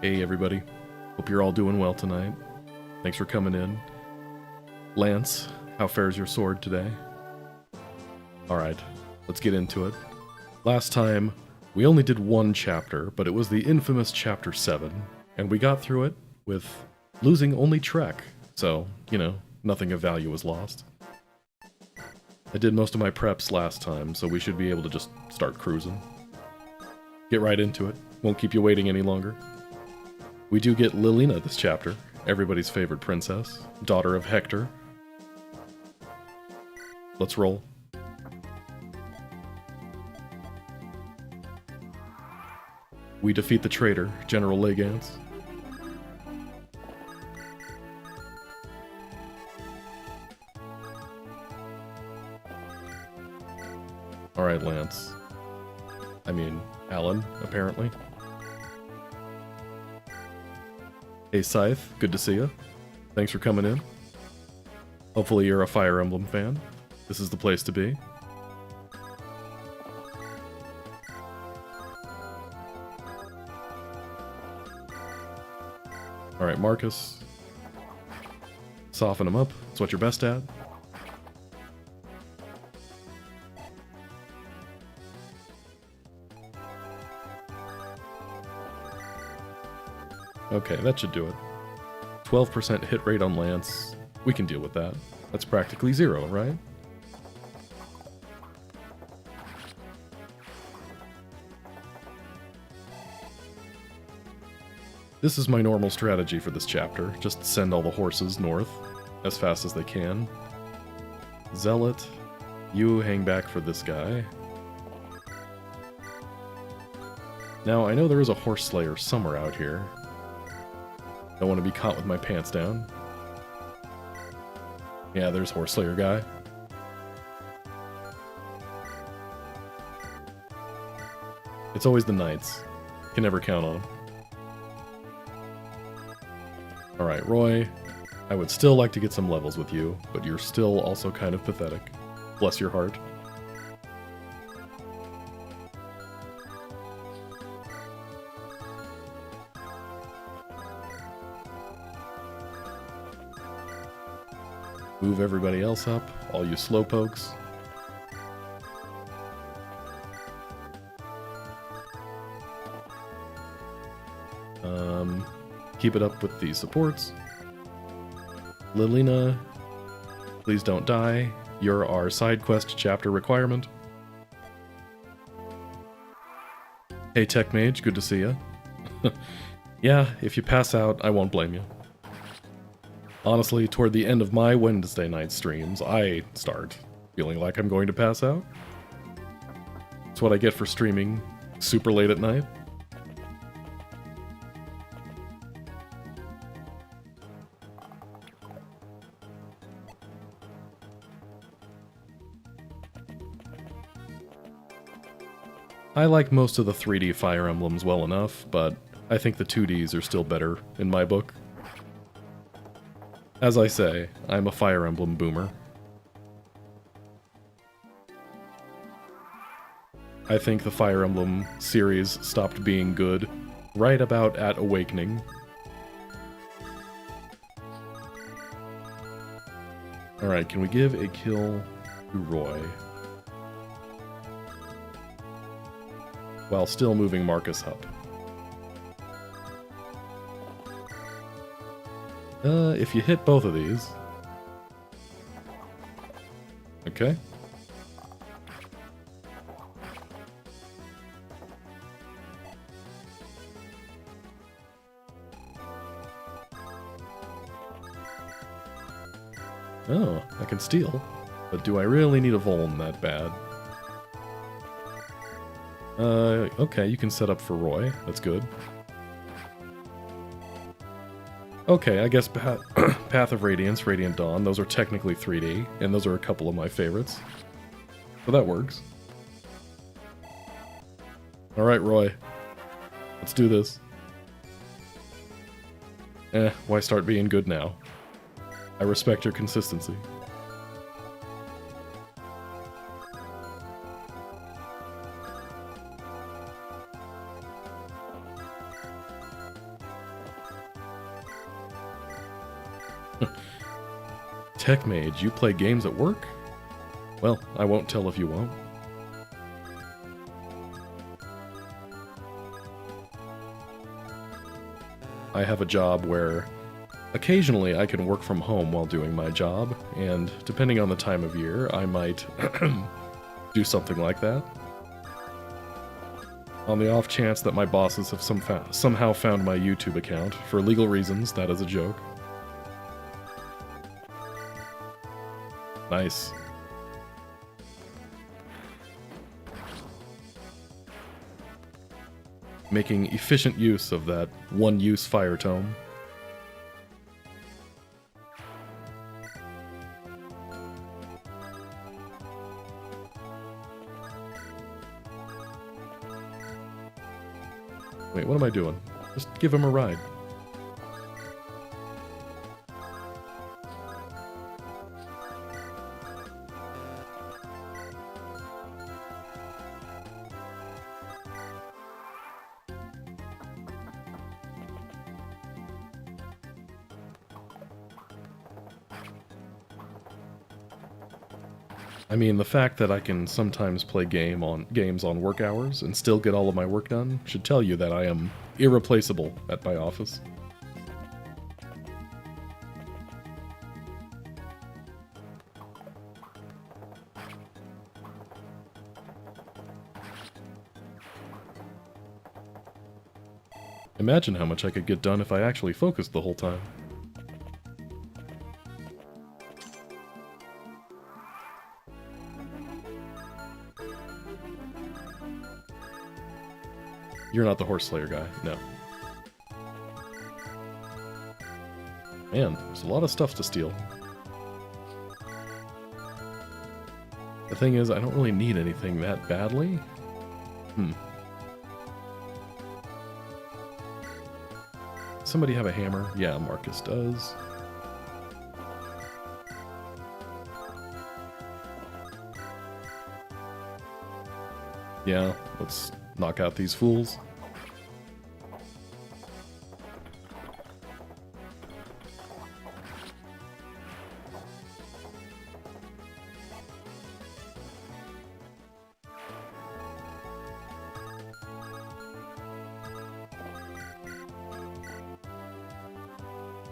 Hey everybody, hope you're all doing well tonight. Thanks for coming in. Lance, how fares your sword today? Alright, let's get into it. Last time, we only did one chapter, but it was the infamous Chapter 7, and we got through it with losing only Trec, so, you know, nothing of value was lost. I did most of my preps last time, so we should be able to just start cruising. Get right into it, won't keep you waiting any longer. We do get Lilina this chapter, everybody's favorite princess, daughter of Hector. Let's roll. We defeat the traitor, General Legance. Alright, Lance. I mean, Alan, apparently. Hey Scythe, good to see you. Thanks for coming in. Hopefully you're a Fire Emblem fan. This is the place to be. Alright, Marcus. Soften him up. It's what you're best at. Okay, that should do it. 12% hit rate on Lance. We can deal with that. That's practically zero, right? This is my normal strategy for this chapter. Just send all the horses north as fast as they can. Zealot, you hang back for this guy. Now, I know there is a horse slayer somewhere out here. Don't want to be caught with my pants down. Yeah, there's horse slayer guy. It's always the knights. Can never count on them. Alright, Roy. I would still like to get some levels with you, but you're still also kind of pathetic. Bless your heart. Move everybody else up, all you slowpokes. Keep it up with the supports. Lilina, please don't die. You're our side quest chapter requirement. Hey Tech Mage, good to see ya. Yeah, if you pass out, I won't blame you. Honestly, toward the end of my Wednesday night streams, I start feeling like I'm going to pass out. It's what I get for streaming super late at night. I like most of the 3D Fire Emblems well enough, but I think the 2Ds are still better in my book. As I say, I'm a Fire Emblem boomer. I think the Fire Emblem series stopped being good right about at Awakening. Alright, can we give a kill to Roy? While still moving Marcus up. If you hit both of these... Okay. Oh, I can steal. But do I really need a Voln that bad? Okay, you can set up for Roy. That's good. Okay, I guess Path of Radiance, Radiant Dawn, those are technically 3D, and those are a couple of my favorites. So that works. Alright, Roy. Let's do this. Why start being good now? I respect your consistency. Tech Mage, you play games at work? Well, I won't tell if you won't. I have a job where occasionally I can work from home while doing my job, and depending on the time of year, I might do something like that. On the off chance that my bosses have somehow found my YouTube account, for legal reasons, that is a joke. Nice. Making efficient use of that one-use fire tome. Wait, what am I doing? Just give him a ride. I mean, the fact that I can sometimes play games on work hours and still get all of my work done should tell you that I am irreplaceable at my office. Imagine how much I could get done if I actually focused the whole time. You're not the horse slayer guy, no. Man, there's a lot of stuff to steal. The thing is, I don't really need anything that badly. Somebody have a hammer? Yeah, Marcus does. Yeah, let's knock out these fools.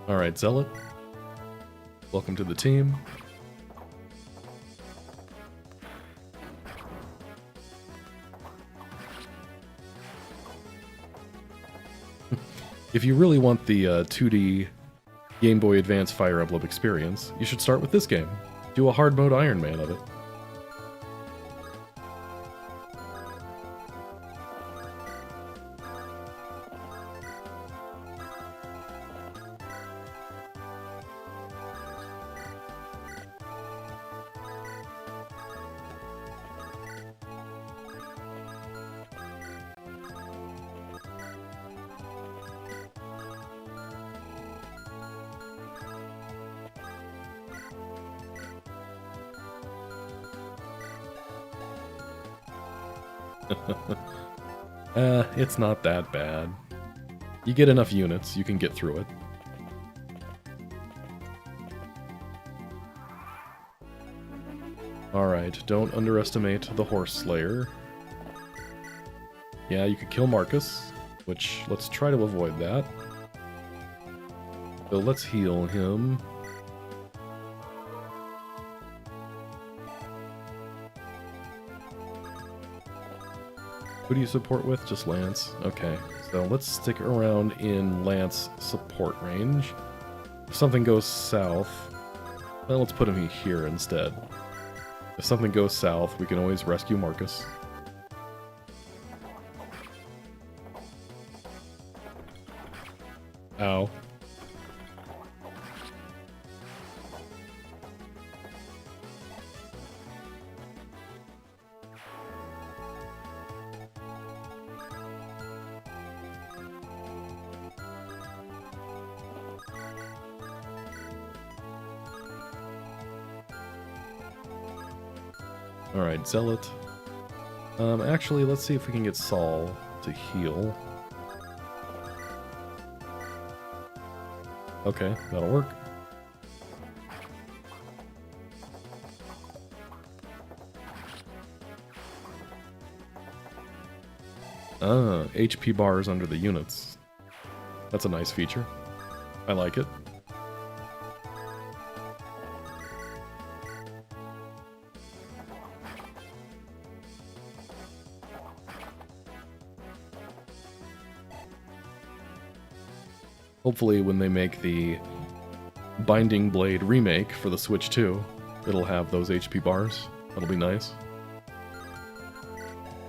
Alright, Zealot. Welcome to the team. If you really want the 2D Game Boy Advance Fire Emblem experience, you should start with this game. Do a hard mode Iron Man of it. It's not that bad. You get enough units, you can get through it. Alright, don't underestimate the Horse Slayer. Yeah, you could kill Marcus, which, let's try to avoid that. So let's heal him. Who do you support with? Just Lance. Okay, so let's stick around in Lance support range. If something goes south, well, let's put him here instead. If something goes south, we can always rescue Marcus. Ow. Alright, Zealot. Actually, let's see if we can get Saul to heal. Okay, that'll work. Ah, HP bars under the units. That's a nice feature. I like it. Hopefully when they make the Binding Blade remake for the Switch 2, it'll have those HP bars. That'll be nice.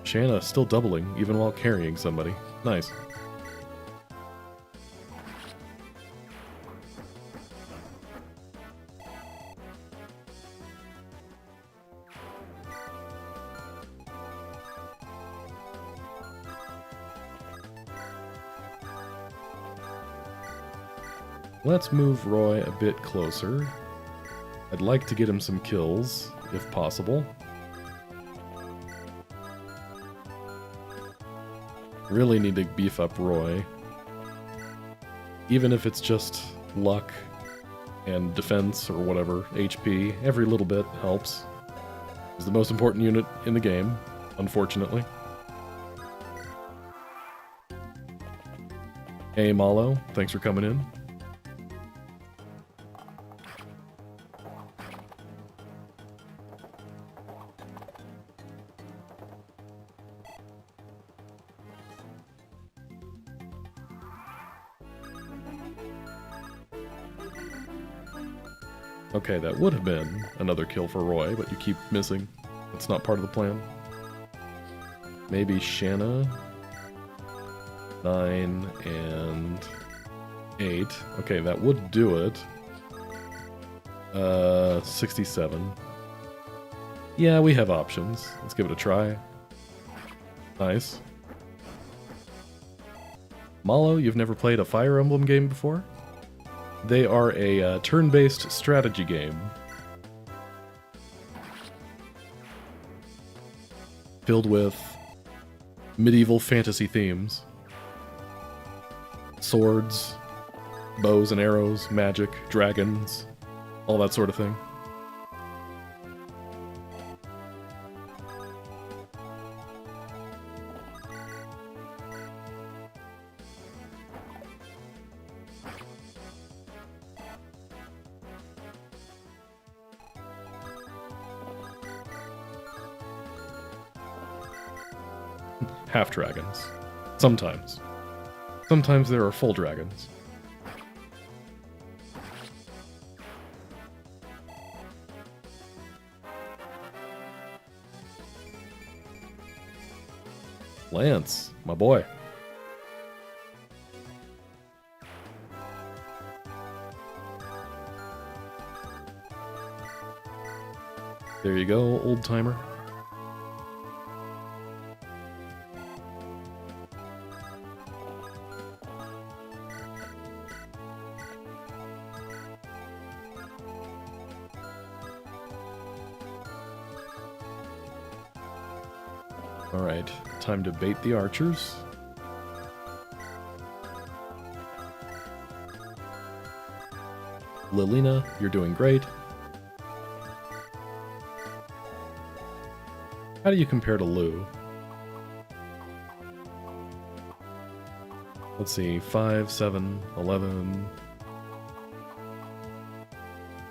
Shanna still doubling, even while carrying somebody. Nice. Let's move Roy a bit closer. I'd like to get him some kills, if possible. Really need to beef up Roy. Even if it's just luck and defense or whatever, HP, every little bit helps. He's the most important unit in the game, unfortunately. Hey Malo, thanks for coming in. Okay, that would have been another kill for Roy, but you keep missing. That's not part of the plan. Maybe Shanna. 9 and 8. Okay, that would do it. 67. Yeah, we have options. Let's give it a try. Nice. Malo, you've never played a Fire Emblem game before? They are a turn-based strategy game. Filled with medieval fantasy themes. Swords, bows and arrows, magic, dragons, all that sort of thing. Half dragons. Sometimes. Sometimes there are full dragons. Lance, my boy. There you go, old timer. Alright, time to bait the archers. Lilina, you're doing great. How do you compare to Lou? Let's see, 5, 7, 11,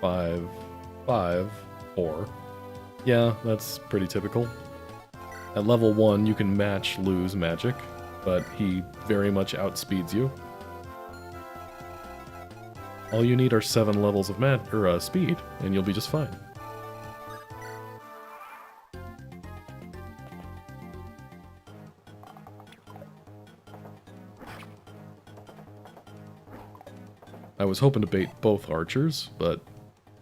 5, 5, 4. Yeah, that's pretty typical. At level 1, you can match Lou's magic, but he very much outspeeds you. All you need are 7 levels of speed, and you'll be just fine. I was hoping to bait both archers, but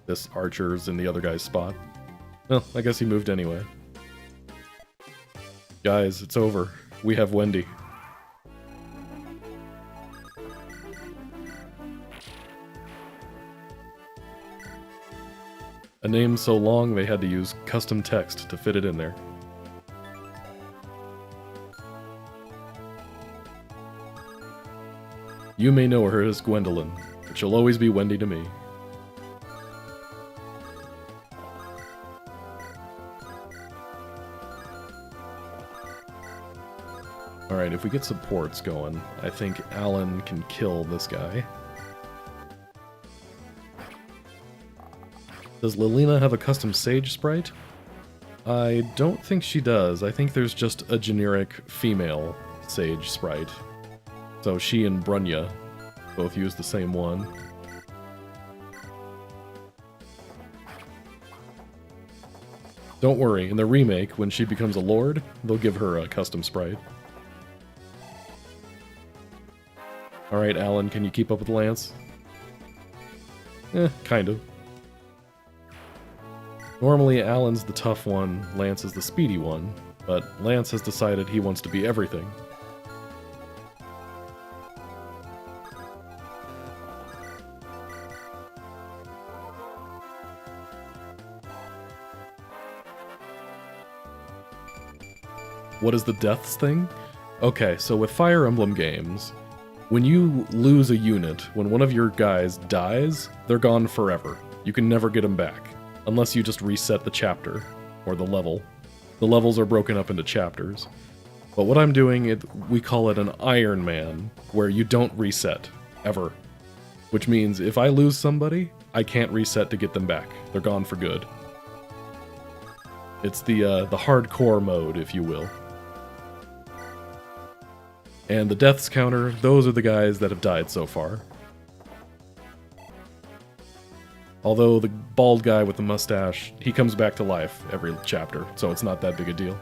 this archer's in the other guy's spot. Well, I guess he moved anyway. Guys, it's over. We have Wendy. A name so long they had to use custom text to fit it in there. You may know her as Gwendolyn, but she'll always be Wendy to me. Alright, if we get supports going, I think Alan can kill this guy. Does Lilina have a custom Sage sprite? I don't think she does. I think there's just a generic female Sage sprite. So she and Brunya both use the same one. Don't worry, in the remake, when she becomes a lord, they'll give her a custom sprite. Alright, Alan, can you keep up with Lance? Kind of. Normally, Alan's the tough one, Lance is the speedy one, but Lance has decided he wants to be everything. What is the deaths thing? Okay, so with Fire Emblem games, when you lose a unit, when one of your guys dies, they're gone forever. You can never get them back, unless you just reset the chapter, or the level. The levels are broken up into chapters. But what I'm doing, we call it an Iron Man, where you don't reset, ever. Which means if I lose somebody, I can't reset to get them back. They're gone for good. It's the hardcore mode, if you will. And the deaths counter, those are the guys that have died so far. Although the bald guy with the mustache, he comes back to life every chapter, so it's not that big a deal.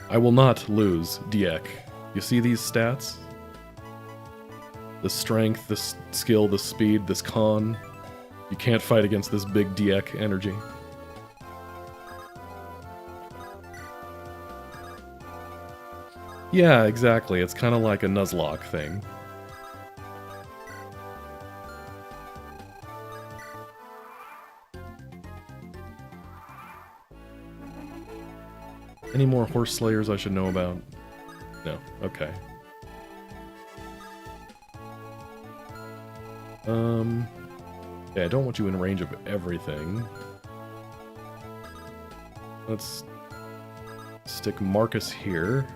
I will not lose Diek. You see these stats? The strength, the skill, the speed, this con. You can't fight against this big Diek energy. Yeah, exactly. It's kind of like a Nuzlocke thing. Any more horse slayers I should know about? No. Okay. Yeah, I don't want you in range of everything. Let's stick Marcus here.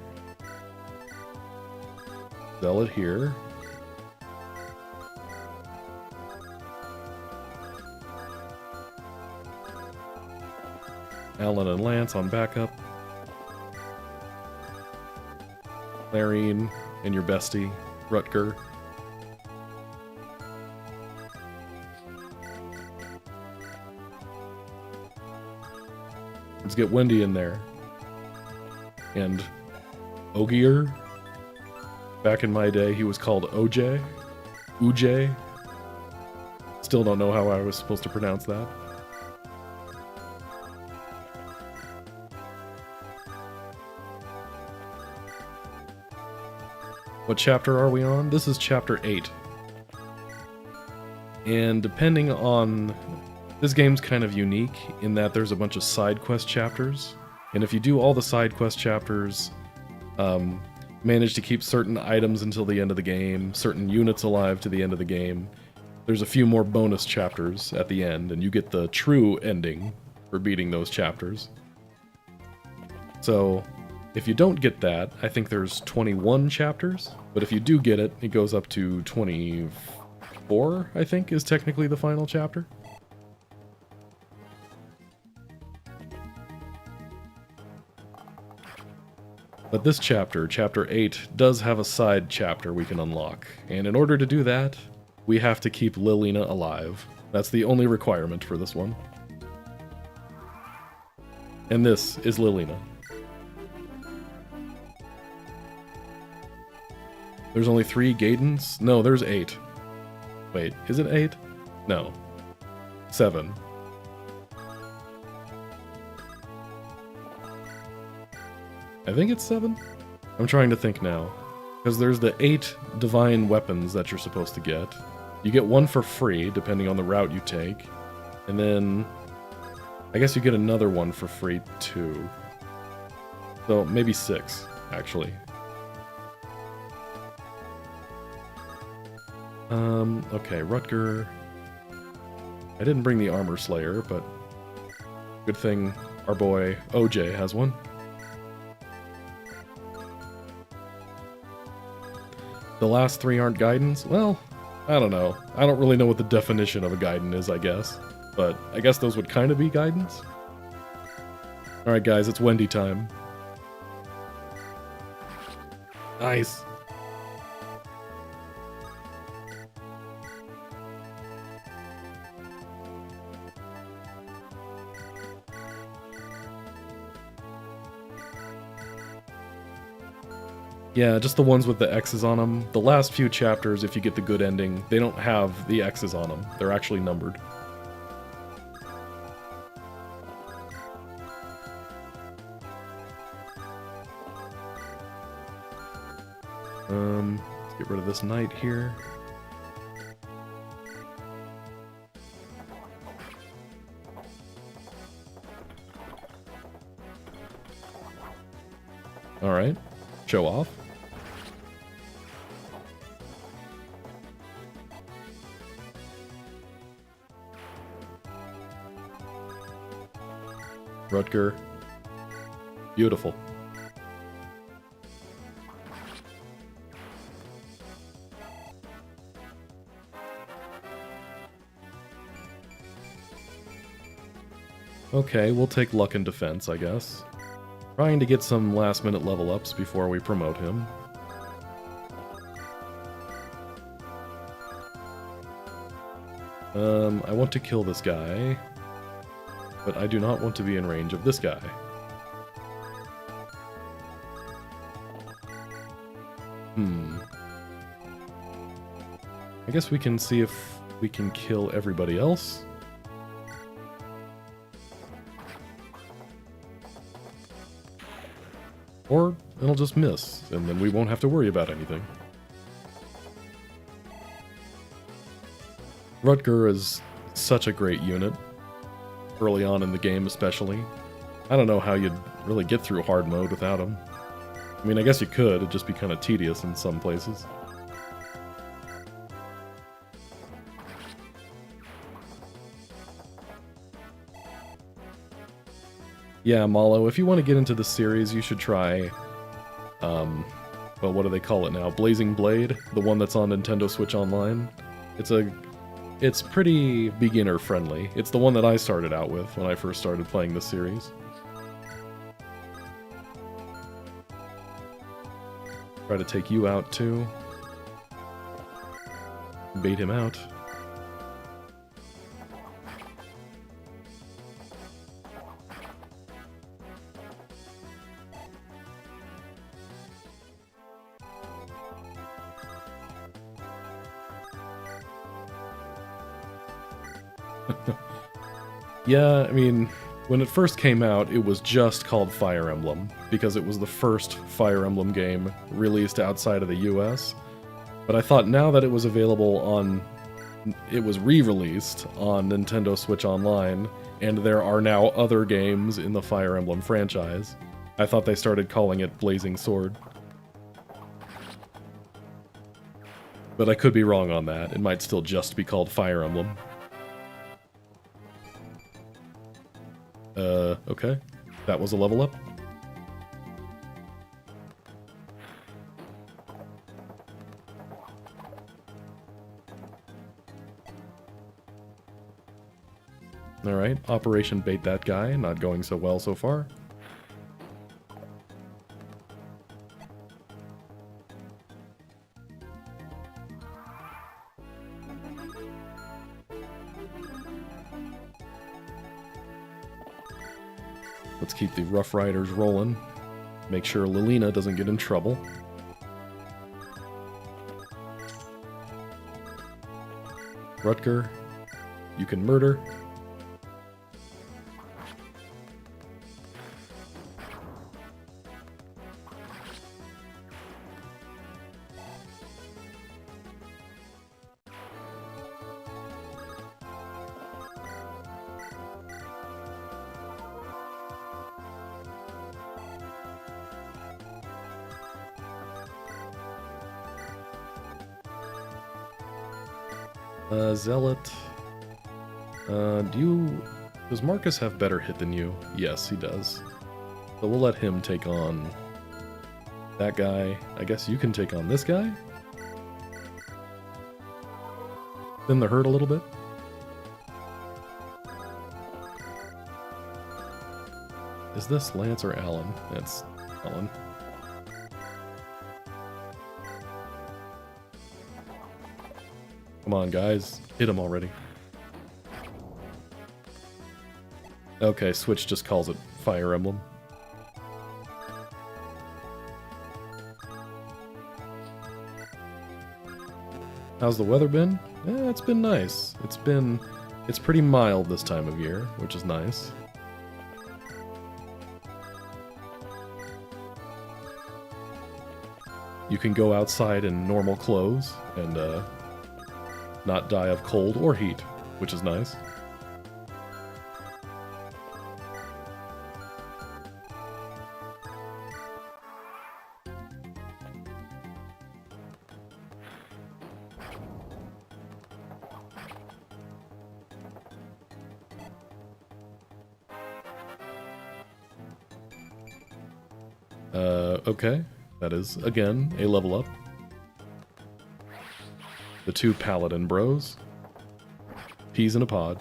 Zealot here. Alan and Lance on backup. Clarine and your bestie, Rutger. Let's get Wendy in there. And Ogier. Back in my day, he was called OJ. Uj. Still don't know how I was supposed to pronounce that. What chapter are we on? This is chapter 8. And depending on... This game's kind of unique in that there's a bunch of side quest chapters. And if you do all the side quest chapters, manage to keep certain items until the end of the game, certain units alive to the end of the game, there's a few more bonus chapters at the end, and you get the true ending for beating those chapters. So, if you don't get that, I think there's 21 chapters, but if you do get it, it goes up to 24, I think, is technically the final chapter. But this chapter, chapter 8, does have a side chapter we can unlock, and in order to do that, we have to keep Lilina alive. That's the only requirement for this one. And this is Lilina. There's only 3 Gaidens? No, there's 8. Wait, is it 8? No. 7. I think it's 7? I'm trying to think now. Because there's the 8 divine weapons that you're supposed to get. You get 1 for free, depending on the route you take. And then... I guess you get another one for free, too. So, maybe 6, actually. Okay, Rutger... I didn't bring the Armor Slayer, but good thing our boy OJ has one. The last 3 aren't Gaidens? Well, I don't know. I don't really know what the definition of a Gaiden is, I guess. But I guess those would kind of be Gaidens. Alright guys, it's Wendy time. Nice. Yeah, just the ones with the X's on them. The last few chapters, if you get the good ending, they don't have the X's on them. They're actually numbered. Let's get rid of this knight here. Alright, show off. Rutger. Beautiful. Okay, we'll take luck and defense, I guess. Trying to get some last-minute level ups before we promote him. I want to kill this guy, but I do not want to be in range of this guy. I guess we can see if we can kill everybody else. Or it'll just miss, and then we won't have to worry about anything. Rutger is such a great unit, early on in the game especially. I don't know how you'd really get through hard mode without him. I mean, I guess you could, it'd just be kind of tedious in some places. Yeah, Malo, if you want to get into the series, you should try, well, what do they call it now? Blazing Blade, the one that's on Nintendo Switch Online. It's pretty beginner-friendly. It's the one that I started out with when I first started playing this series. Try to take you out, too. Bait him out. Yeah, I mean, when it first came out, it was just called Fire Emblem, because it was the first Fire Emblem game released outside of the US. But I thought now that it was available on... it was re-released on Nintendo Switch Online, and there are now other games in the Fire Emblem franchise, I thought they started calling it Blazing Sword. But I could be wrong on that. It might still just be called Fire Emblem. Okay. That was a level up. Alright, Operation Bait That Guy, not going so well so far. Let's keep the Rough Riders rolling. Make sure Lilina doesn't get in trouble. Rutger, you can murder. Zealot. Does Marcus have better hit than you? Yes, he does. So we'll let him take on that guy. I guess you can take on this guy? Thin the herd a little bit? Is this Lance or Alan? It's Alan. Come on, guys. Hit him already. Okay, Switch just calls it Fire Emblem. How's the weather been? It's been nice. It's pretty mild this time of year, which is nice. You can go outside in normal clothes and not die of cold or heat, which is nice. Okay. That is, again, a level up. The two paladin bros. Peas in a pod.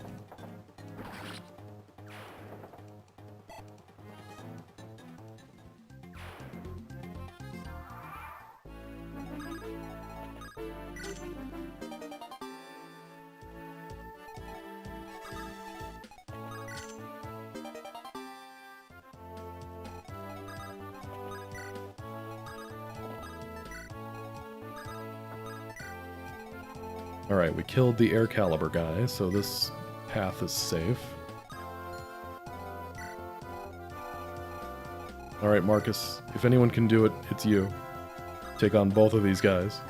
Alright, we killed the air caliber guy, so this path is safe. Alright, Marcus, if anyone can do it, it's you. Take on both of these guys.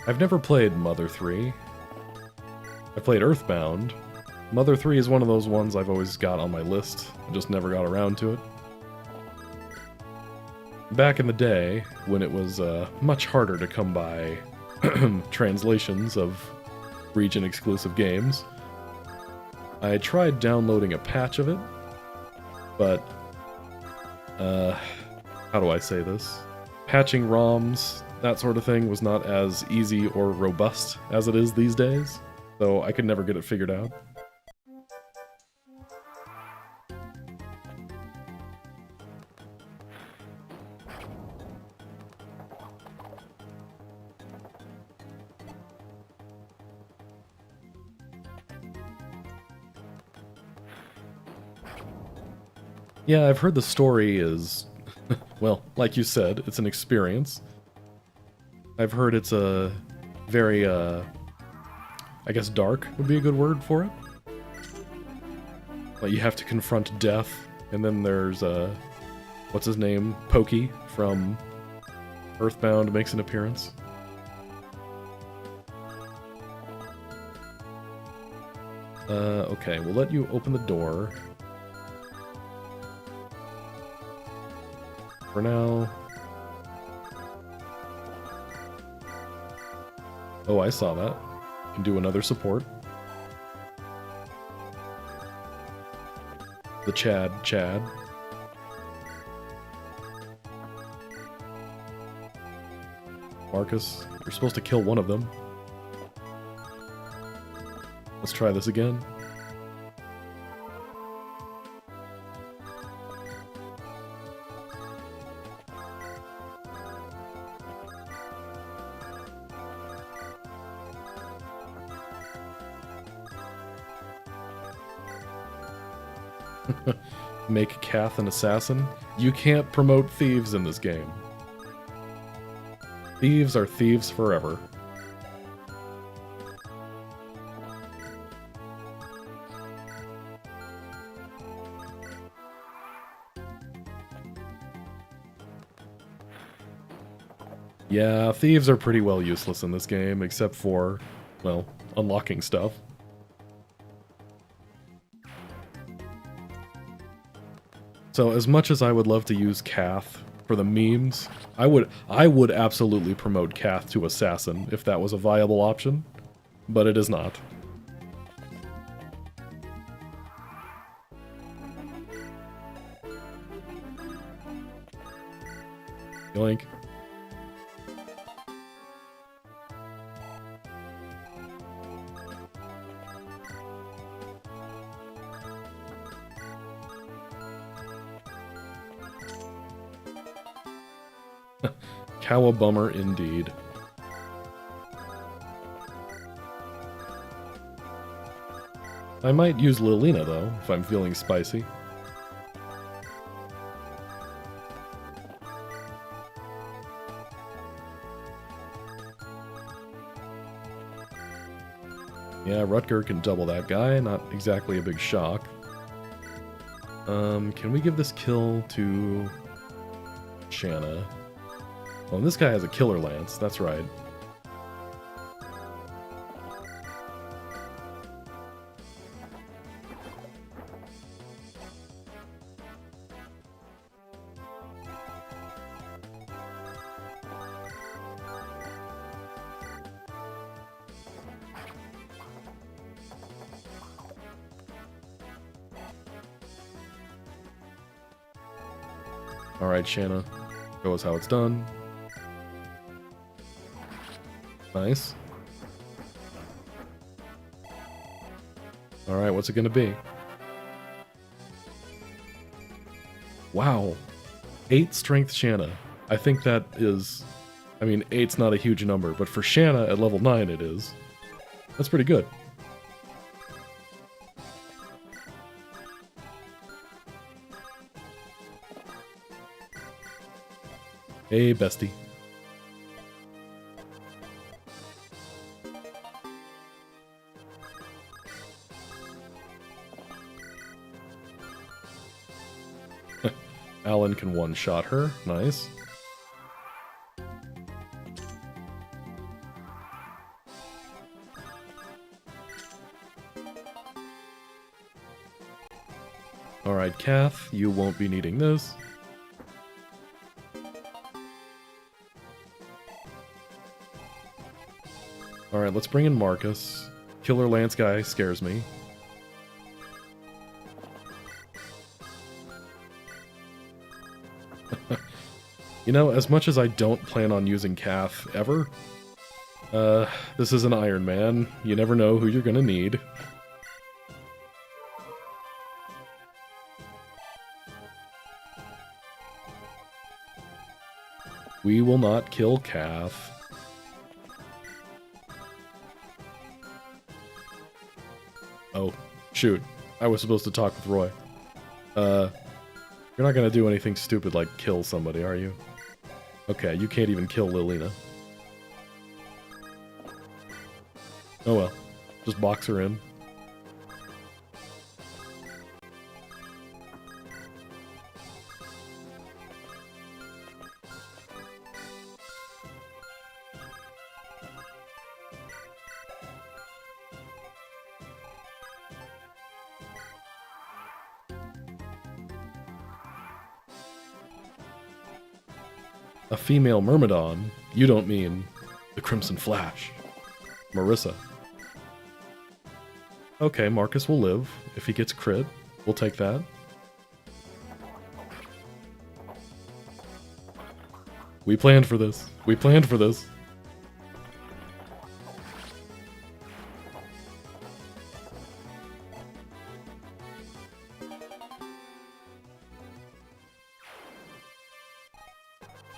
I've never played Mother 3. I played Earthbound. Mother 3 is one of those ones I've always got on my list. I just never got around to it. Back in the day, when it was much harder to come by translations of region-exclusive games, I tried downloading a patch of it, but, how do I say this? Patching ROMs, that sort of thing, was not as easy or robust as it is these days, so I could never get it figured out. Yeah, I've heard the story is, well, like you said, it's an experience. I've heard it's a very, I guess dark would be a good word for it. Like, you have to confront death, and then there's, what's his name? Pokey from Earthbound makes an appearance. Okay, we'll let you open the door. For now. Oh, I saw that. Can do another support. The Chad. Marcus, you're supposed to kill one of them. Let's try this again. Make Kath an assassin? You can't promote thieves in this game. Thieves are thieves forever. Yeah, thieves are pretty well useless in this game, except for, well, unlocking stuff. So as much as I would love to use Kath For the memes, I would absolutely promote Cath to Assassin if that was a viable option, but it is not. Yoink. Cowabummer indeed. I might use Lilina though, if I'm feeling spicy. Yeah, Rutger can double that guy, not exactly a big shock. Can we give this kill to Shanna? Oh, and this guy has a killer lance, that's right. Alright, Shanna. Show us how it's done. Nice. Alright, what's it gonna be? Wow. 8 strength Shanna. I think that is... I mean, 8's not a huge number, but for Shanna at level 9 it is. That's pretty good. Hey, bestie. Alan can one-shot her. Nice. Alright, Kath, you won't be needing this. Alright, let's bring in Marcus. Killer Lance guy scares me. You know, as much as I don't plan on using Kath ever, this is an Iron Man. You never know who you're gonna need. We will not kill Kath. Oh, shoot. I was supposed to talk with Roy. You're not gonna do anything stupid like kill somebody, are you? Okay, you can't even kill Lilina. Oh well. Just box her in. A female Myrmidon? You don't mean the Crimson Flash. Marissa. Okay, Marcus will live. If he gets crit, we'll take that. We planned for this. We planned for this.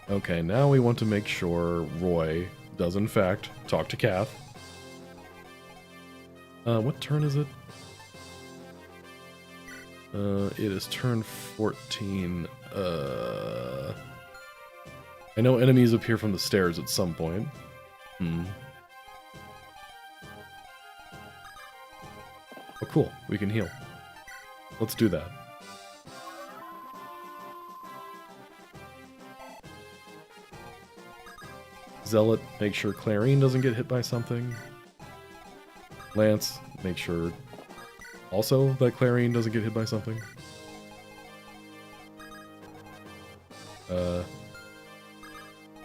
Okay, now we want to make sure Roy does in fact talk to Kath. What turn is it? It is turn 14. I know enemies appear from the stairs at some point. Oh cool, we can heal. Let's do that. Zealot, make sure Clarine doesn't get hit by something. Lance, make sure also that Clarine doesn't get hit by something.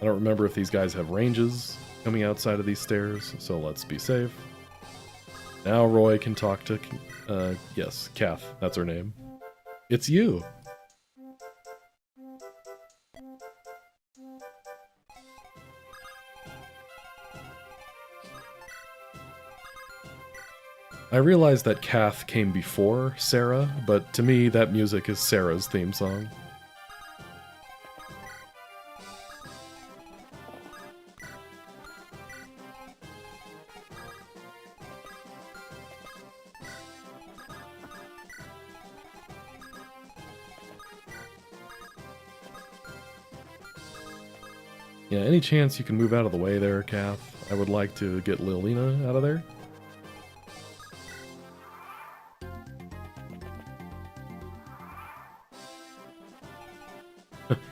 I don't remember if these guys have ranges coming outside of these stairs, so let's be safe. Now Roy can talk to, yes, Kath, that's her name. It's you! I realized that Kath came before Sarah, but to me that music is Sarah's theme song. Yeah, any chance you can move out of the way there, Kath? I would like to get Lilina out of there.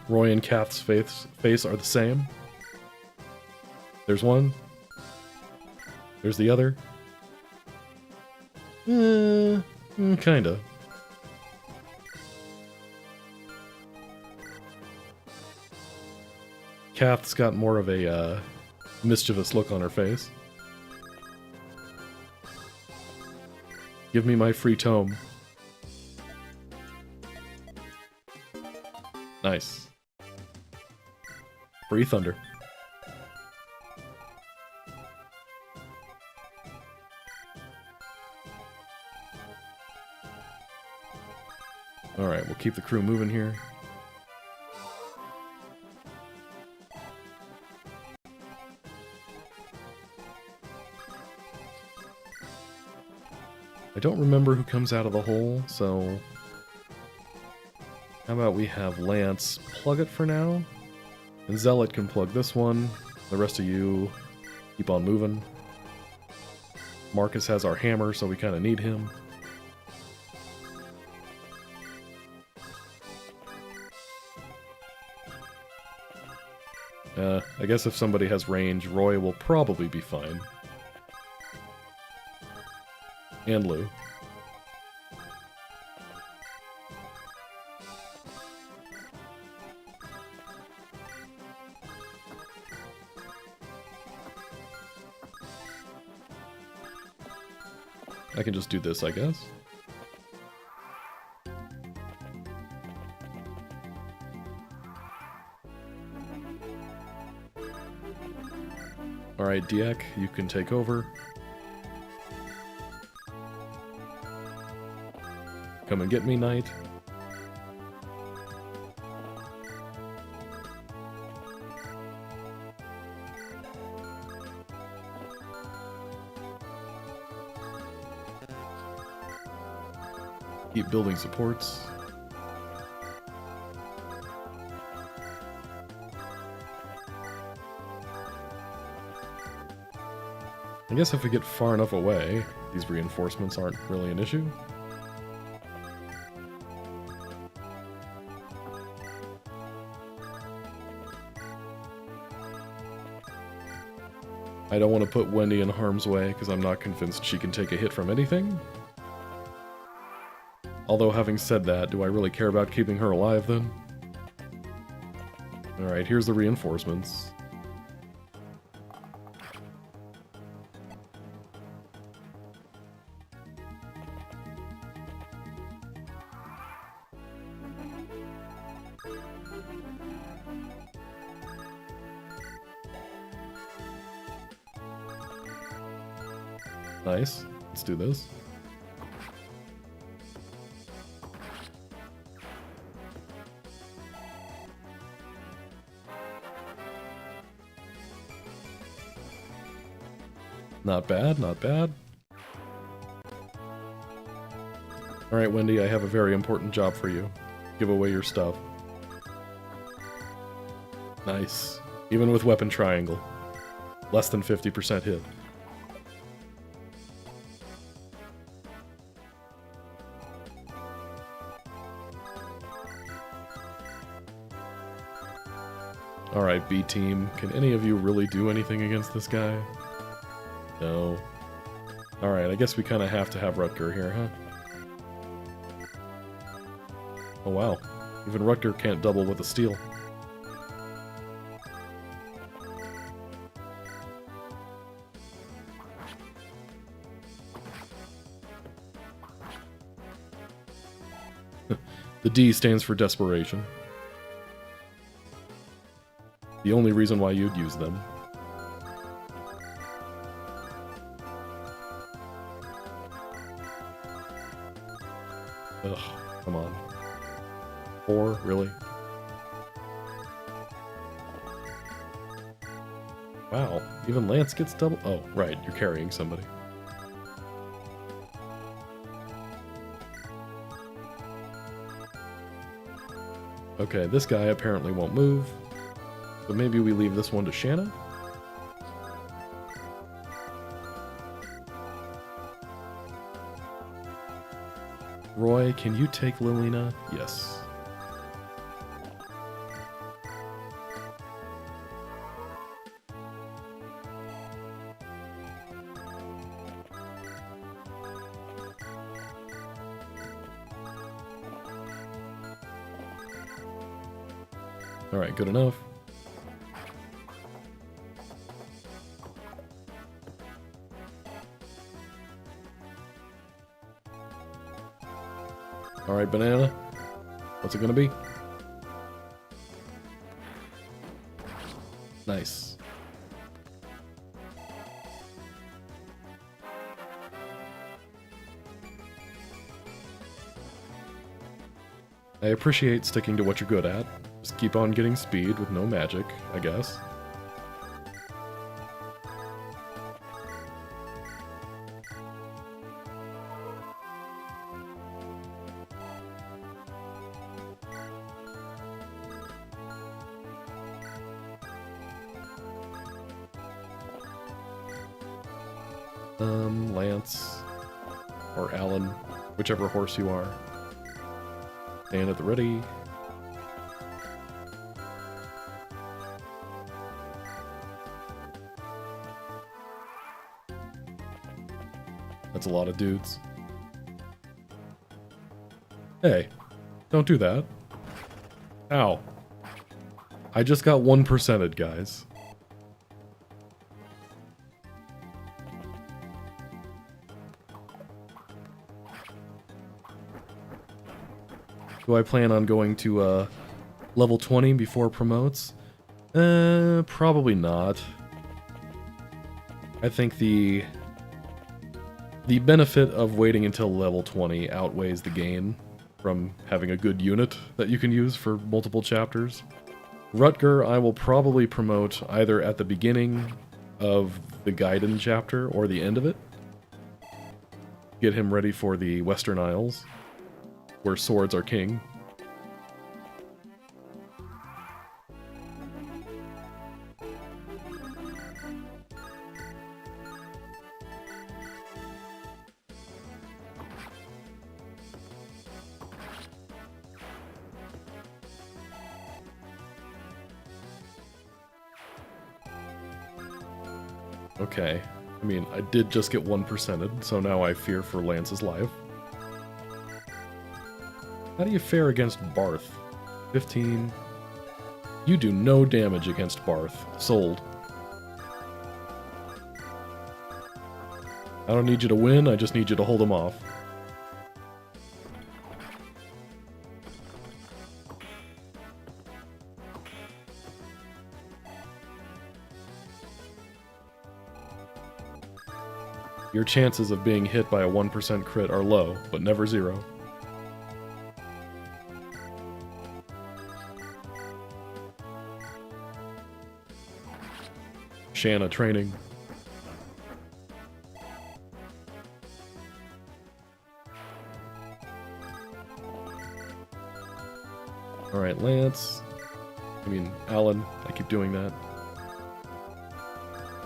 Roy and Kath's face are the same. There's one. There's the other. Kinda. Kath's got more of a mischievous look on her face. Give me my free tome. Nice. Free thunder. Alright, we'll keep the crew moving here. I don't remember who comes out of the hole, so... How about we have Lance plug it for now? And Zealot can plug this one. The rest of you keep on moving. Marcus has our hammer, so we kind of need him. I guess if somebody has range, Roy will probably be fine. And Lou. I can just do this, I guess. Alright, Diek, you can take over. Come and get me, Knight. Keep building supports. I guess if we get far enough away, these reinforcements aren't really an issue. I don't want to put Wendy in harm's way, because I'm not convinced she can take a hit from anything. Although, having said that, do I really care about keeping her alive, then? Alright, here's the reinforcements. Nice. Let's do this. Not bad, not bad. Alright, Wendy, I have a very important job for you. Give away your stuff. Nice. Even with weapon triangle. Less than 50% hit. Alright, B team, can any of you really do anything against this guy? No. Alright, I guess we kind of have to have Rutger here, huh? Oh wow, even Rutger can't double with a steal. The D stands for desperation. The only reason why you'd use them. Ugh, come on. 4, really? Wow, even Lance gets double. Oh, right, you're carrying somebody. Okay, this guy apparently won't move. So maybe we leave this one to Shanna? Roy, can you take Lilina? Yes. Alright, good enough. Alright, banana. What's it gonna be? Nice. I appreciate sticking to what you're good at. Just keep on getting speed with no magic, I guess. Lance or Alan, whichever horse you are. Stand at the ready. That's a lot of dudes. Hey, don't do that. Ow. I just got 1%'d, guys. Do I plan on going to level 20 before promotes? Probably not. I think the benefit of waiting until level 20 outweighs the gain from having a good unit that you can use for multiple chapters. Rutger, I will probably promote either at the beginning of the Gaiden chapter or the end of it. Get him ready for the Western Isles, where swords are king. Okay, I mean, I did just get 1%'d, so now I fear for Lance's life. How do you fare against Barth? 15. You do no damage against Barth. Sold. I don't need you to win, I just need you to hold him off. Your chances of being hit by a 1% crit are low, but never zero. Shanna training. Alright, Lance. I mean, Alan. I keep doing that.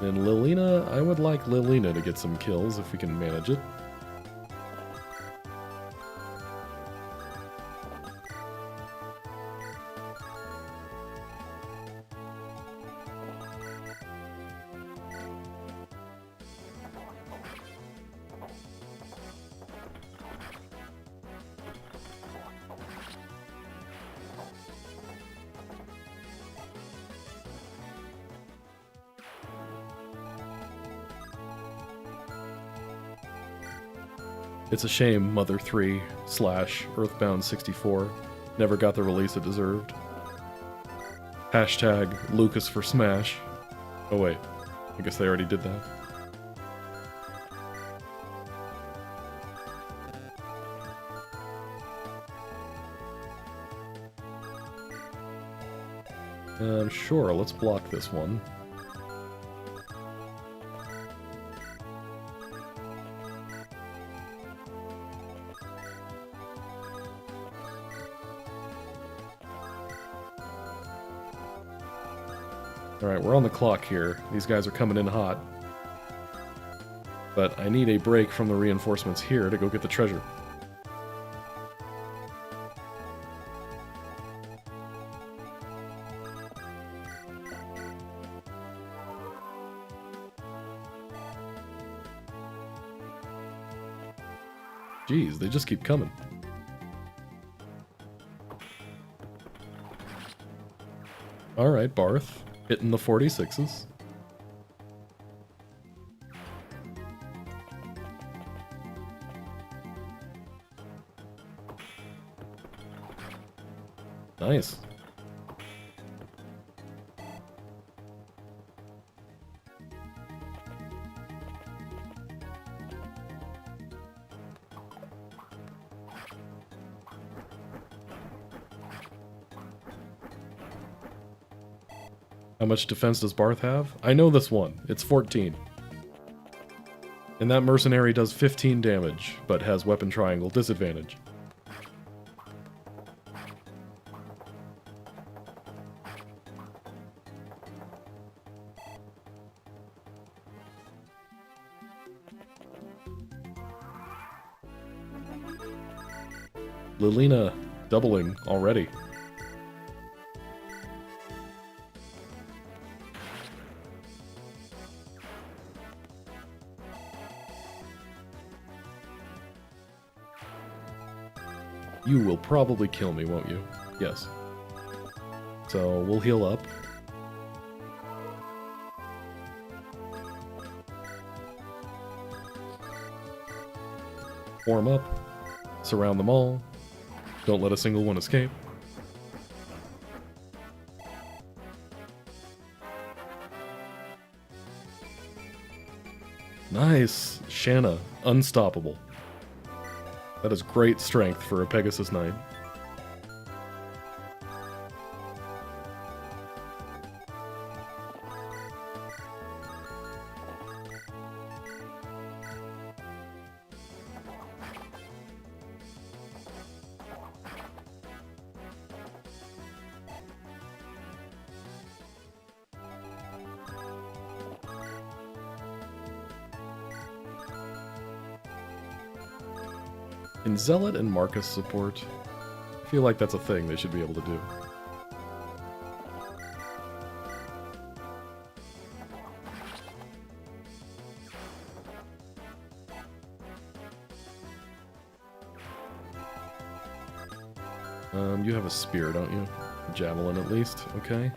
And Lilina, I would like Lilina to get some kills if we can manage it. It's a shame Mother 3 / Earthbound 64 never got the release it deserved. Hashtag Lucas for Smash. Oh wait, I guess they already did that. Sure, let's block this one. Alright, we're on the clock here. These guys are coming in hot. But I need a break from the reinforcements here to go get the treasure. Jeez, they just keep coming. Alright, Barth. Hitting the 46s. Nice. How much defense does Barth have? I know this one. It's 14. And that mercenary does 15 damage, but has weapon triangle disadvantage. Lilina doubling already. You will probably kill me, won't you? Yes. So we'll heal up. Form up. Surround them all. Don't let a single one escape. Nice! Shanna, unstoppable. That is great strength for a Pegasus Knight. Can Zealot and Marcus support? I feel like that's a thing they should be able to do. You have a spear, don't you? A javelin at least, okay.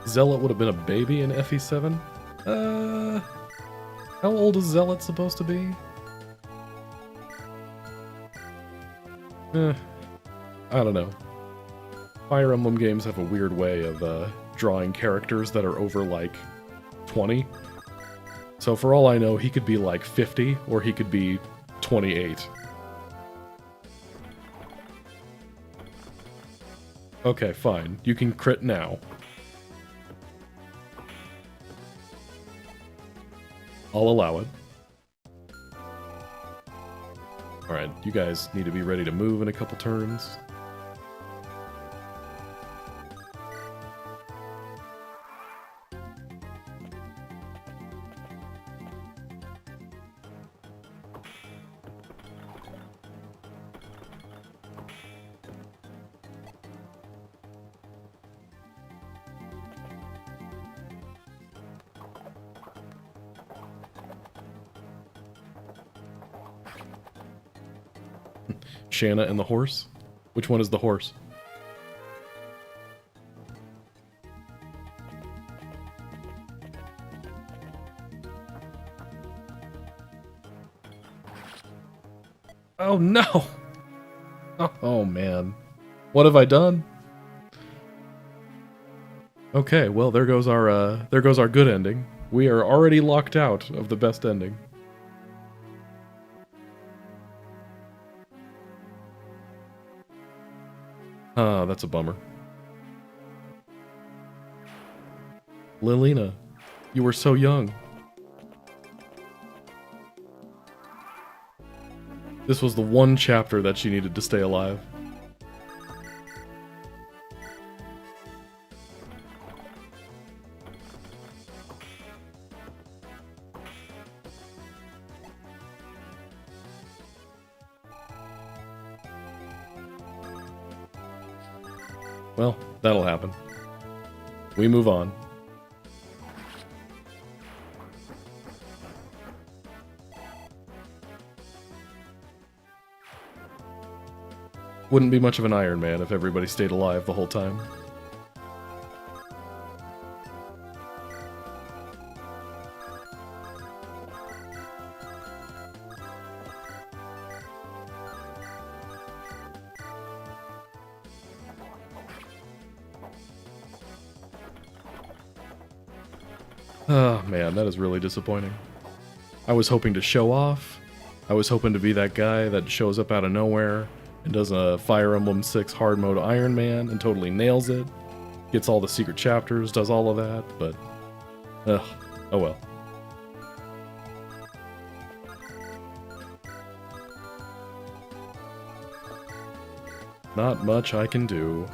Zealot would have been a baby in FE7? How old is Zealot supposed to be? I don't know. Fire Emblem games have a weird way of drawing characters that are over, like, 20. So for all I know, he could be, like, 50, or he could be 28. Okay, fine. You can crit now. I'll allow it. Alright, you guys need to be ready to move in a couple turns. Shanna and the horse? Which one is the horse? Oh no! Oh man. What have I done? Okay, well there goes our good ending. We are already locked out of the best ending. Ah, that's a bummer. Lilina, you were so young. This was the one chapter that she needed to stay alive. Well, that'll happen. We move on. Wouldn't be much of an Iron Man if everybody stayed alive the whole time. Oh man, that is really disappointing. I was hoping to show off. I was hoping to be that guy that shows up out of nowhere and does a Fire Emblem 6 hard mode Iron Man and totally nails it. Gets all the secret chapters, does all of that, but... oh well. Not much I can do.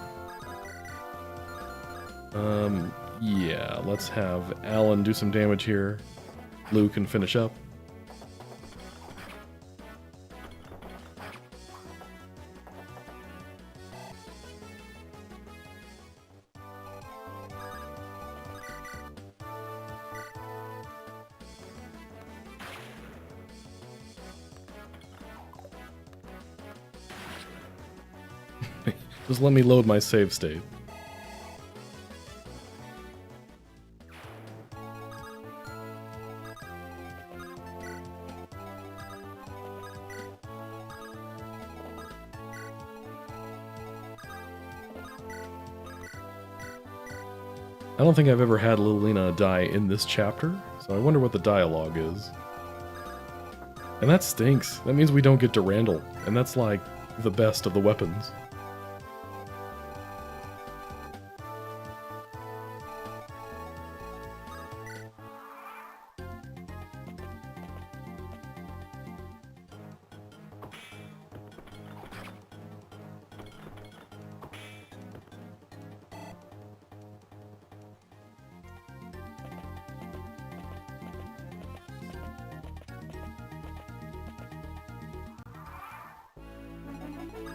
Yeah, let's have Alan do some damage here. Lou can finish up. Just let me load my save state. I don't think I've ever had Lilina die in this chapter, so I wonder what the dialogue is. And that stinks. That means we don't get Durandal, and that's like the best of the weapons.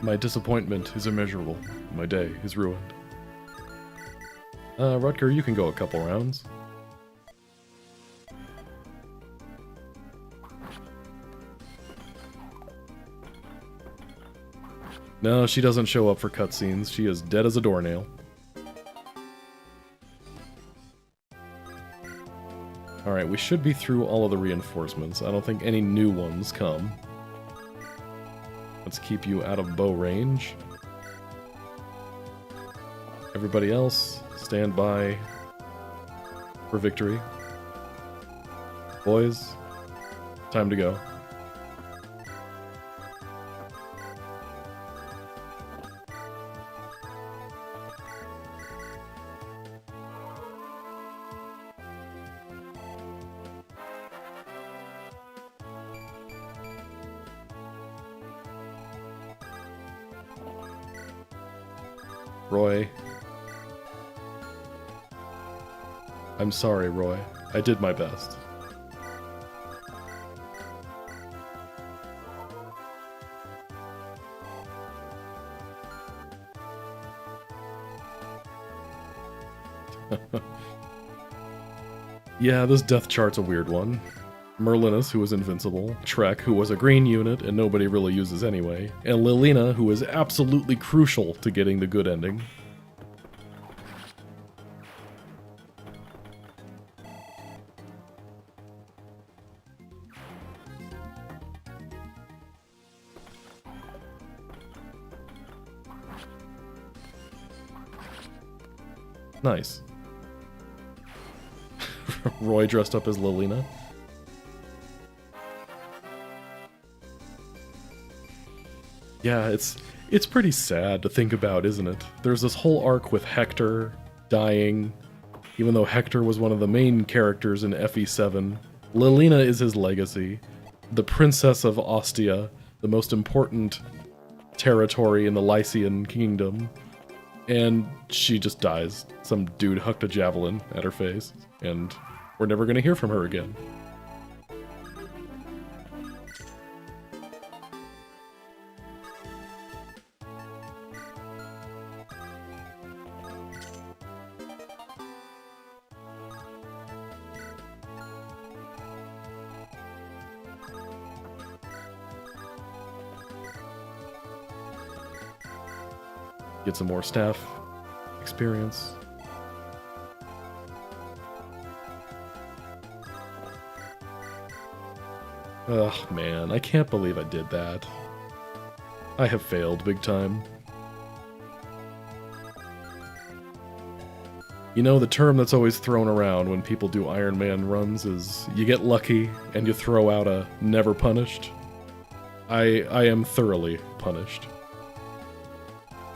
My disappointment is immeasurable. My day is ruined. Rutger, you can go a couple rounds. No, she doesn't show up for cutscenes. She is dead as a doornail. Alright, we should be through all of the reinforcements. I don't think any new ones come. Let's keep you out of bow range. Everybody else, stand by for victory. Boys, time to go. Roy. I'm sorry, Roy. I did my best. Yeah, this death chart's a weird one. Merlinus, who was invincible, Trec, who was a green unit and nobody really uses anyway, and Lilina, who is absolutely crucial to getting the good ending. Nice. Roy dressed up as Lilina. Yeah, it's pretty sad to think about, isn't it? There's this whole arc with Hector dying, even though Hector was one of the main characters in FE7. Lilina is his legacy. The Princess of Ostia, the most important territory in the Lycian kingdom. And she just dies. Some dude hucked a javelin at her face, and we're never gonna hear from her again. Get some more staff experience. Ugh, man, I can't believe I did that. I have failed big time. You know, the term that's always thrown around when people do Iron Man runs is you get lucky and you throw out a never punished. I am thoroughly punished.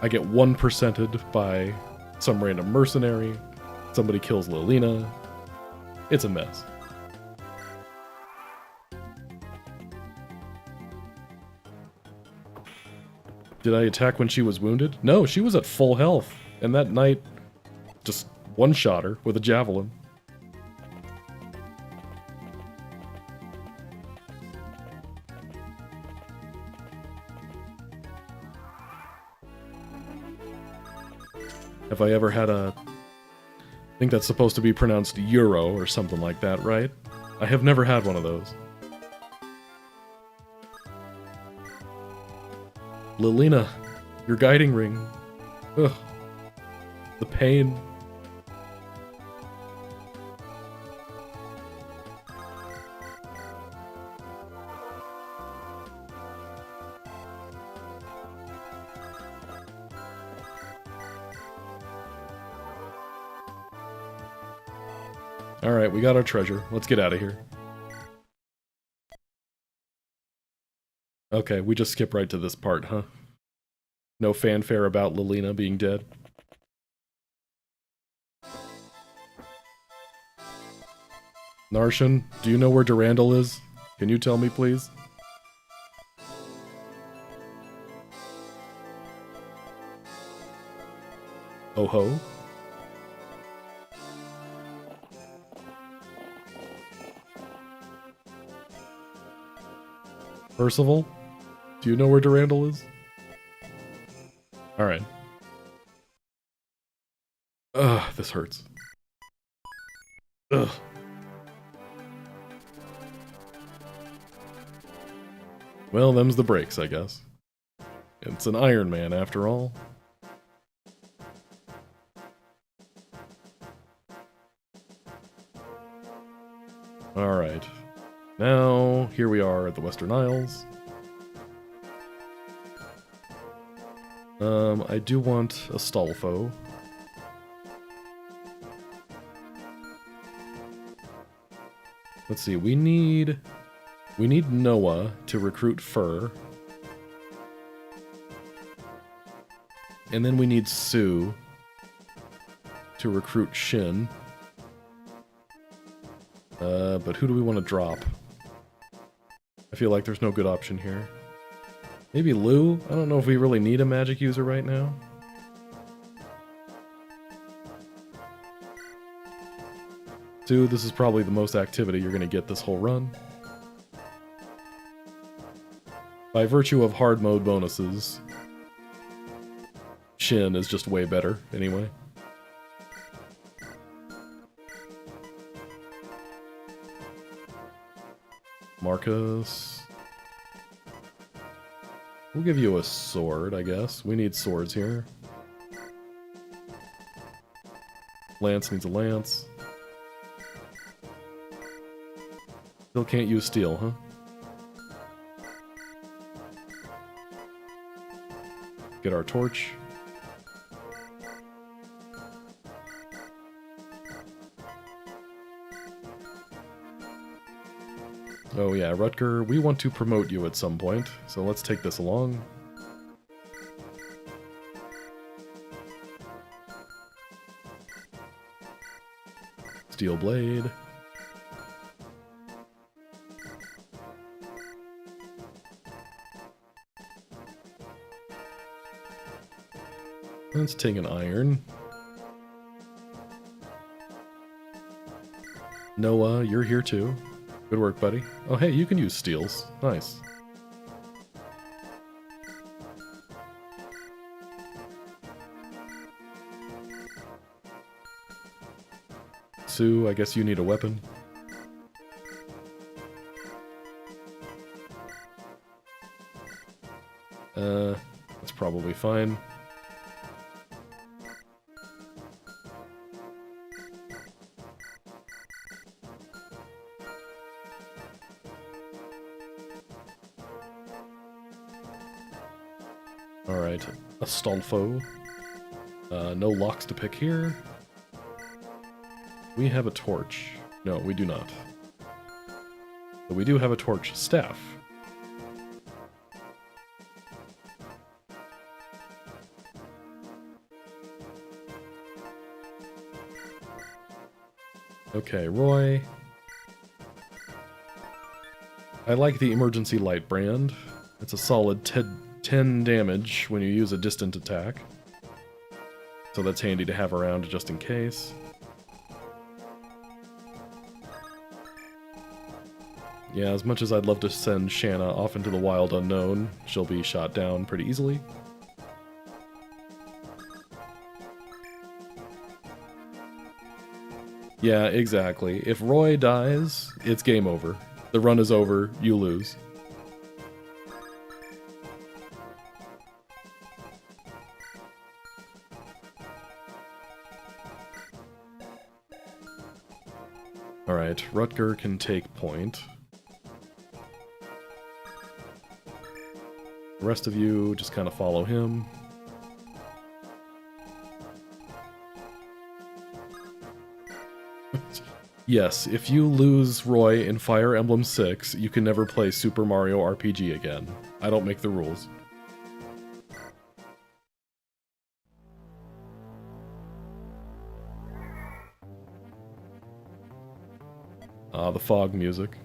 I get 1%ed by some random mercenary, somebody kills Lilina. It's a mess. Did I attack when she was wounded? No, she was at full health, and that knight just one-shot her with a javelin. Have I ever had a... I think that's supposed to be pronounced Euro or something like that, right? I have never had one of those. Lilina, your guiding ring. Ugh. The pain. Alright, we got our treasure. Let's get out of here. Okay, we just skip right to this part, huh? No fanfare about Lilina being dead. Narshan, do you know where Durandal is? Can you tell me, please? Oh ho? Percival? Do you know where Durandal is? Alright. Ugh, this hurts. Ugh. Well, them's the breaks, I guess. It's an Iron Man, after all. Alright. Now, here we are at the Western Isles. I do want a Stolfo. Let's see, we need Noah to recruit Fur. And then we need Sue to recruit Shin. But who do we want to drop? I feel like there's no good option here. Maybe Lou? I don't know if we really need a magic user right now. Sue, this is probably the most activity you're going to get this whole run. By virtue of hard mode bonuses, Shin is just way better, anyway. Marcus. We'll give you a sword, I guess. We need swords here. Lance needs a lance. Still can't use steel, huh? Get our torch. Oh yeah, Rutger, we want to promote you at some point, so let's take this along. Steel blade. Let's take an iron. Noah, you're here too. Good work, buddy. Oh, hey, you can use steels. Nice. Sue, I guess you need a weapon. That's probably fine. Alright, Astolfo. No locks to pick here. We have a torch. No, we do not. But we do have a torch staff. Okay, Roy. I like the emergency light brand. It's a solid 10 damage when you use a distant attack. So that's handy to have around just in case. Yeah, as much as I'd love to send Shanna off into the wild unknown, she'll be shot down pretty easily. Yeah, exactly. If Roy dies, it's game over. The run is over, you lose. Alright, Rutger can take point. The rest of you just kind of follow him. Yes, if you lose Roy in Fire Emblem 6, you can never play Super Mario RPG again. I don't make the rules. Ah, the fog music.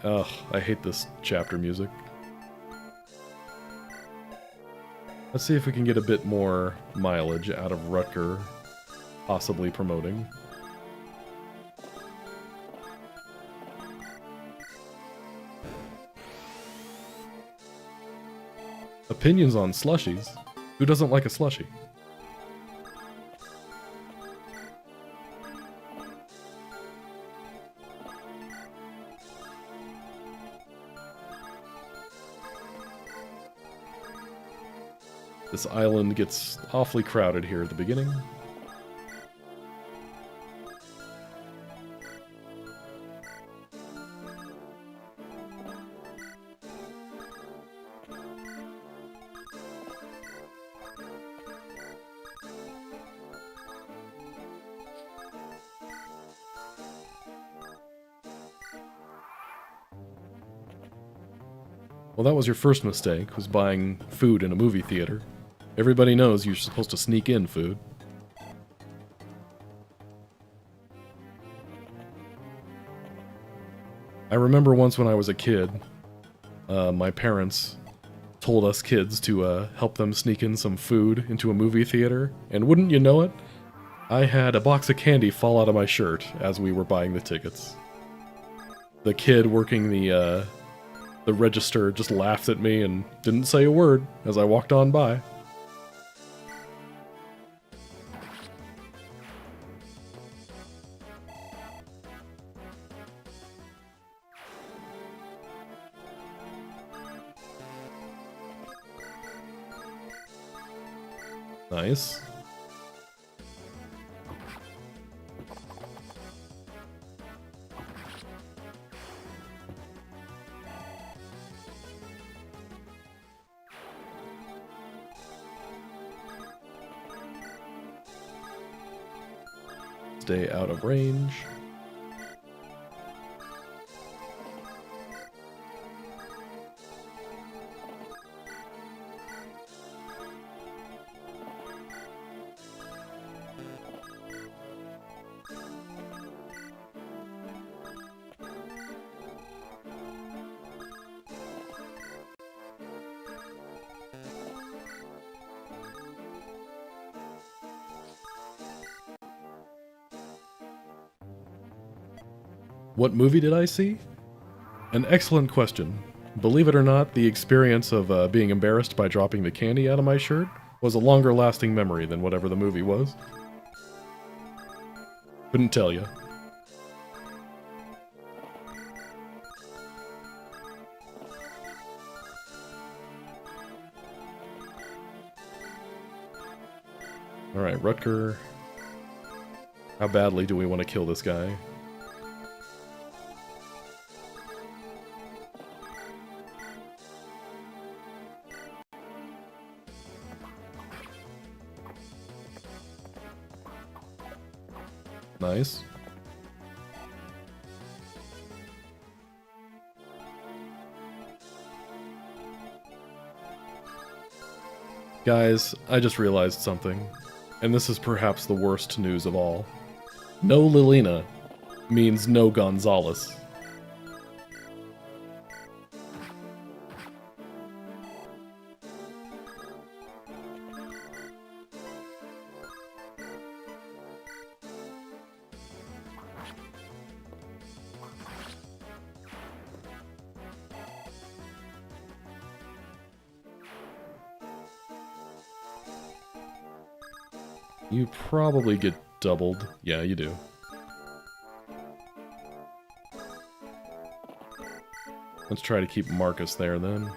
Ugh, I hate this chapter music. Let's see if we can get a bit more mileage out of Rutger, possibly promoting. Opinions on slushies? Who doesn't like a slushie? This island gets awfully crowded here at the beginning. Well, that was your first mistake, was buying food in a movie theater. Everybody knows you're supposed to sneak in food. I remember once when I was a kid, my parents told us kids to help them sneak in some food into a movie theater, and wouldn't you know it, I had a box of candy fall out of my shirt as we were buying the tickets. The kid working the register just laughed at me and didn't say a word as I walked on by. Nice. Stay out of range. What movie did I see? An excellent question. Believe it or not, the experience of being embarrassed by dropping the candy out of my shirt was a longer lasting memory than whatever the movie was. Couldn't tell you. Alright, Rutger. How badly do we want to kill this guy? Nice. Guys, I just realized something, and this is perhaps the worst news of all. No Lilina means no Gonzalez. You probably get doubled. Yeah, you do. Let's try to keep Marcus there then.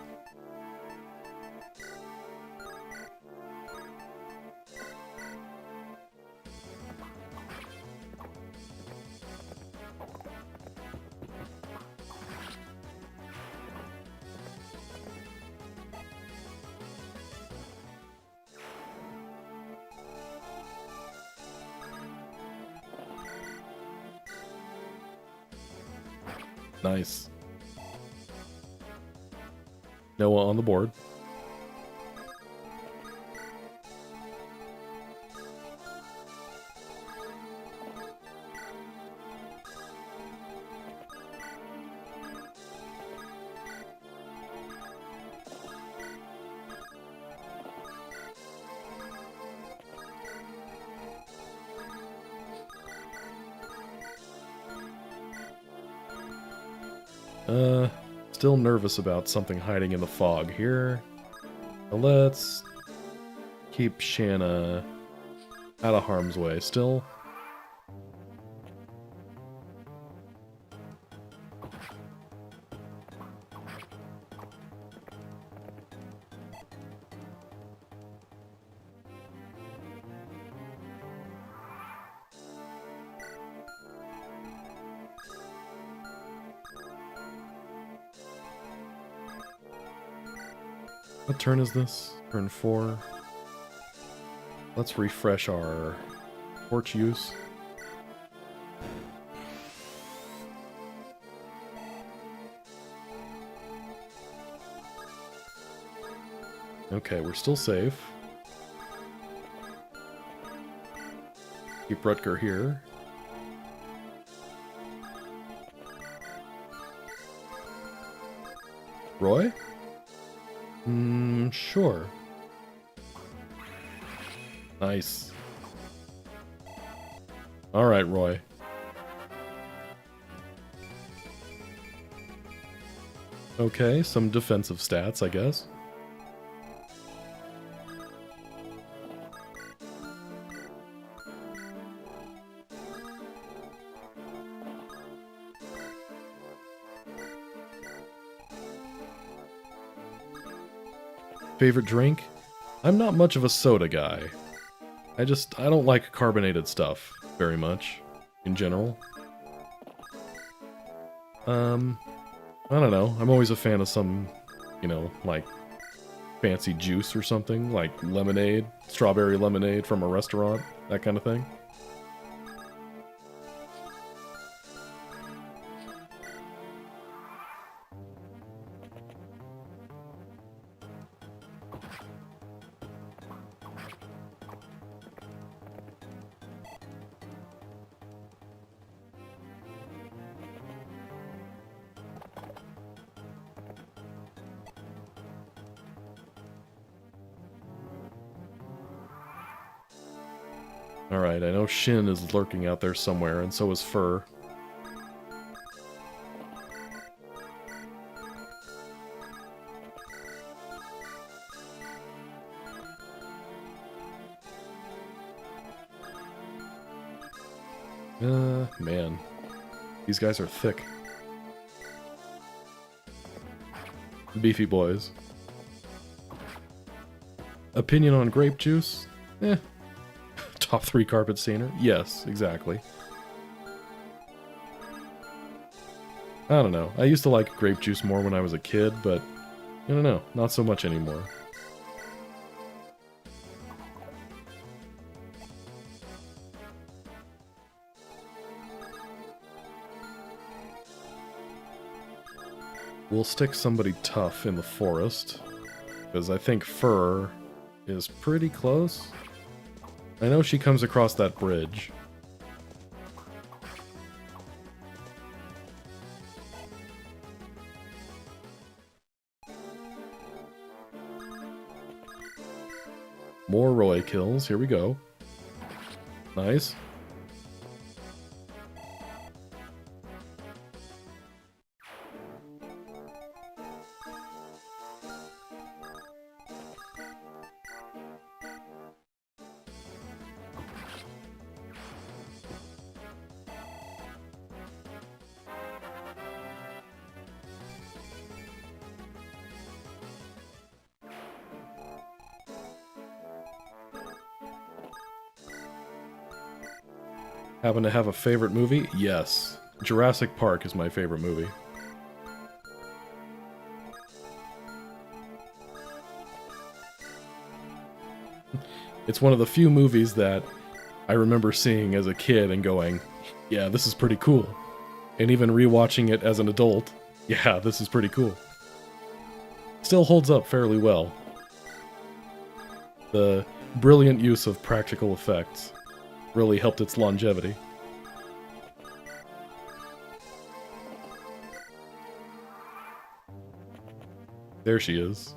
Nice. Noah on the board. Still nervous about something hiding in the fog here. But let's keep Shanna out of harm's way still. What turn is this? Turn 4. Let's refresh our torch use. Okay, we're still safe. Keep Rutger here. Roy? Sure. Nice. Alright, Roy. Okay, some defensive stats, I guess. Favorite drink? I'm not much of a soda guy. I don't like carbonated stuff very much, in general. I don't know. I'm always a fan of some, you know, like, fancy juice or something, like lemonade, strawberry lemonade from a restaurant, that kind of thing. Alright, I know Shin is lurking out there somewhere, and so is Fur. Man. These guys are thick. Beefy boys. Opinion on grape juice? Eh. Top 3 carpet stainer? Yes, exactly. I don't know. I used to like grape juice more when I was a kid, but I don't know. Not so much anymore. We'll stick somebody tough in the forest, because I think Fur is pretty close. I know she comes across that bridge. More Roy kills, here we go. Nice. Happen to have a favorite movie? Yes. Jurassic Park is my favorite movie. It's one of the few movies that I remember seeing as a kid and going, yeah, this is pretty cool. And even rewatching it as an adult, yeah, this is pretty cool. Still holds up fairly well. The brilliant use of practical effects really helped its longevity. There she is.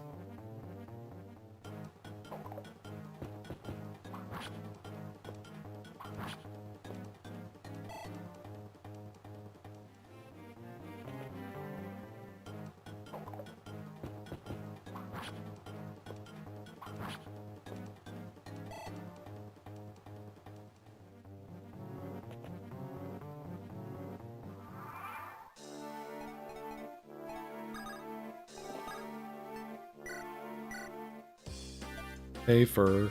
Hey, Fur.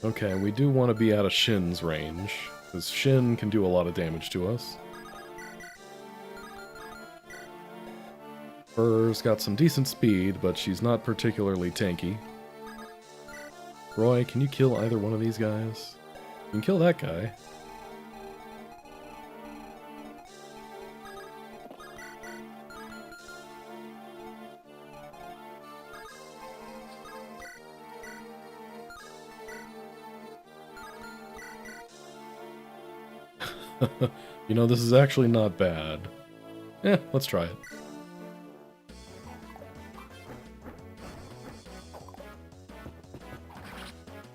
Okay, we do want to be out of Shin's range, because Shin can do a lot of damage to us. Fur's got some decent speed, but she's not particularly tanky. Roy, can you kill either one of these guys? You can kill that guy. You know, this is actually not bad. Let's try it.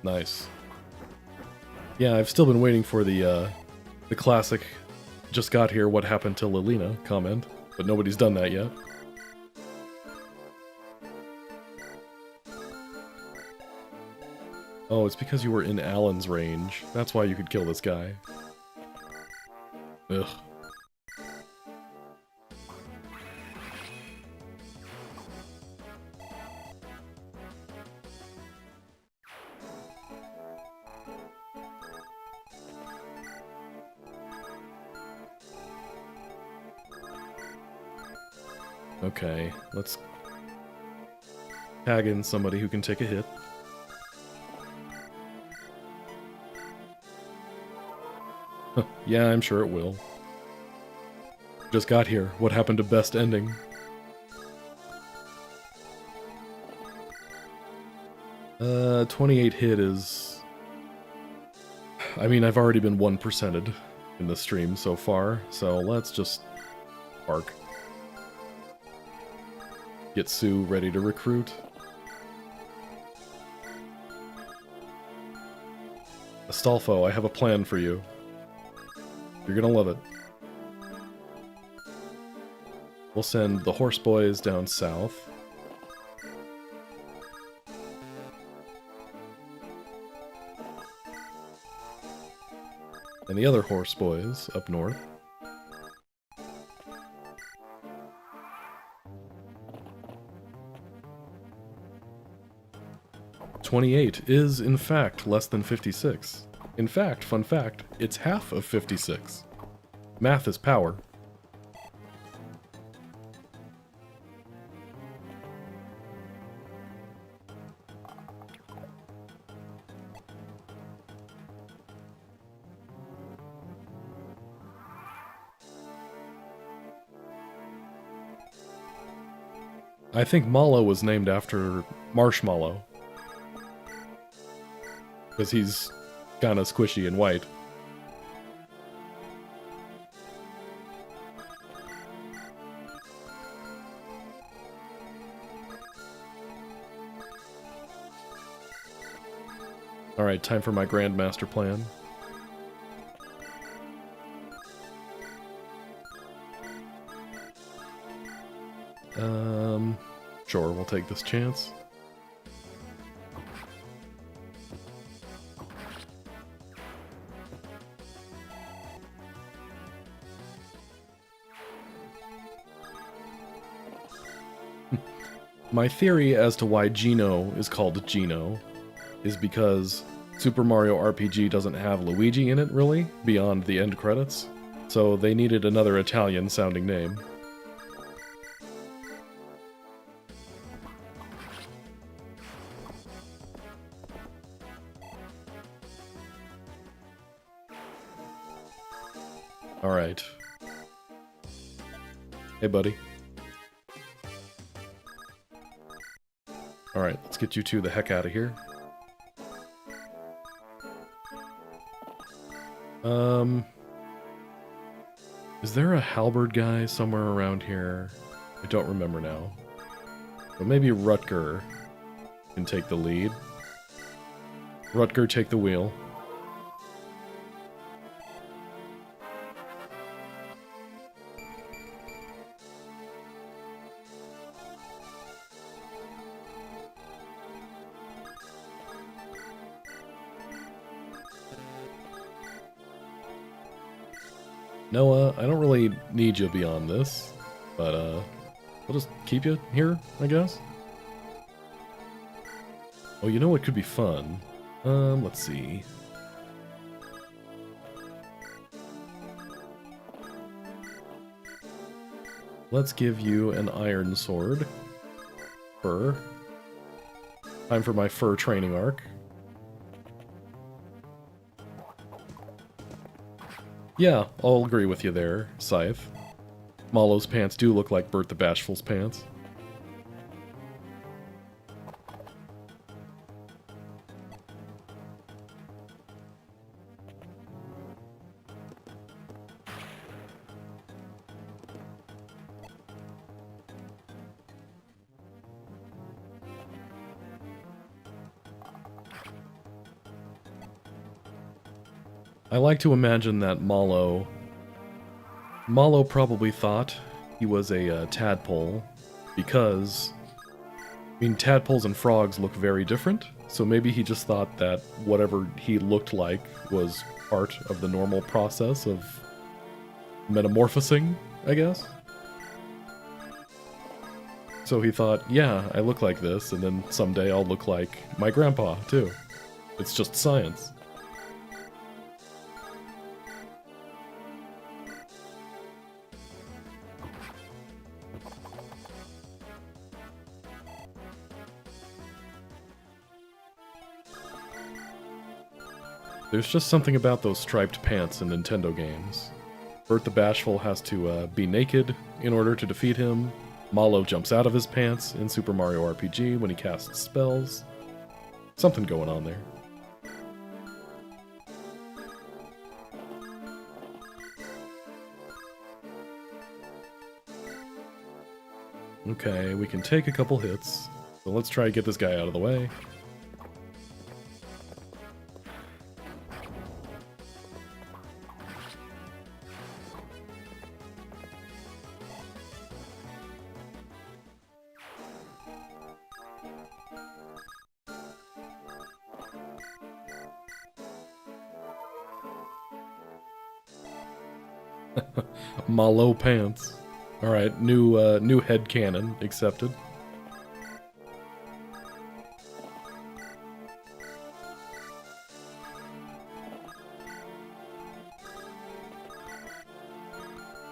Nice. Yeah, I've still been waiting for the classic "just got here, what happened to Lilina" comment, but nobody's done that yet. Oh, it's because you were in Alan's range. That's why you could kill this guy. Ugh. Okay, let's tag in somebody who can take a hit. Huh, yeah, I'm sure it will. Just got here. What happened to best ending? 28 hit is... I mean, I've already been 1%ed in the stream so far, so let's just park. Get Sue ready to recruit. Astolfo, I have a plan for you. You're gonna love it. We'll send the horse boys down south. And the other horse boys up north. "28 is, in fact, less than 56. In fact, fun fact, it's half of 56. Math is power." I think Mallow was named after Marshmallow. Because he's kind of squishy and white. Alright, time for my grand master plan. Sure, we'll take this chance. My theory as to why Gino is called Gino is because Super Mario RPG doesn't have Luigi in it, really, beyond the end credits, so they needed another Italian-sounding name. Alright. Hey, buddy. Alright, let's get you two the heck out of here. Is there a halberd guy somewhere around here? I don't remember now. But maybe Rutger can take the lead. Rutger, take the wheel. Noah, I don't really need you beyond this, but we'll just keep you here, I guess. Oh, you know what could be fun? Let's see. Let's give you an iron sword. Fur. Time for my fur training arc. Yeah, I'll agree with you there, Scythe. Mallow's pants do look like Bert the Bashful's pants. I like to imagine that Mallow probably thought he was a tadpole, because, I mean, tadpoles and frogs look very different, so maybe he just thought that whatever he looked like was part of the normal process of metamorphosing, I guess? So he thought, yeah, I look like this, and then someday I'll look like my grandpa, too. It's just science. There's just something about those striped pants in Nintendo games. Bert the Bashful has to be naked in order to defeat him. Mallow jumps out of his pants in Super Mario RPG when he casts spells. Something going on there. Okay, we can take a couple hits. So let's try to get this guy out of the way. Malo pants. Alright, new head cannon accepted.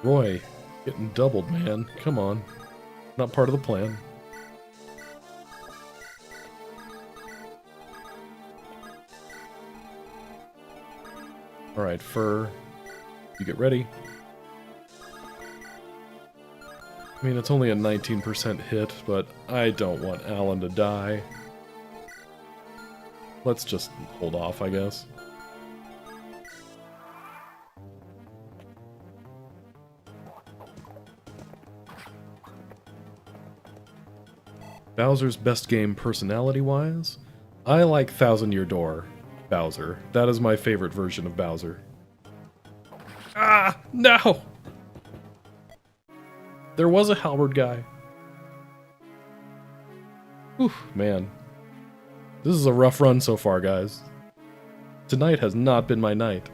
Roy, getting doubled, man. Come on. Not part of the plan. Alright, Fur. You get ready. I mean, it's only a 19% hit, but I don't want Alan to die. Let's just hold off, I guess. Bowser's best game personality-wise? I like Thousand Year Door Bowser. That is my favorite version of Bowser. Ah! No! There was a halberd guy. Whew, man. This is a rough run so far, guys. Tonight has not been my night.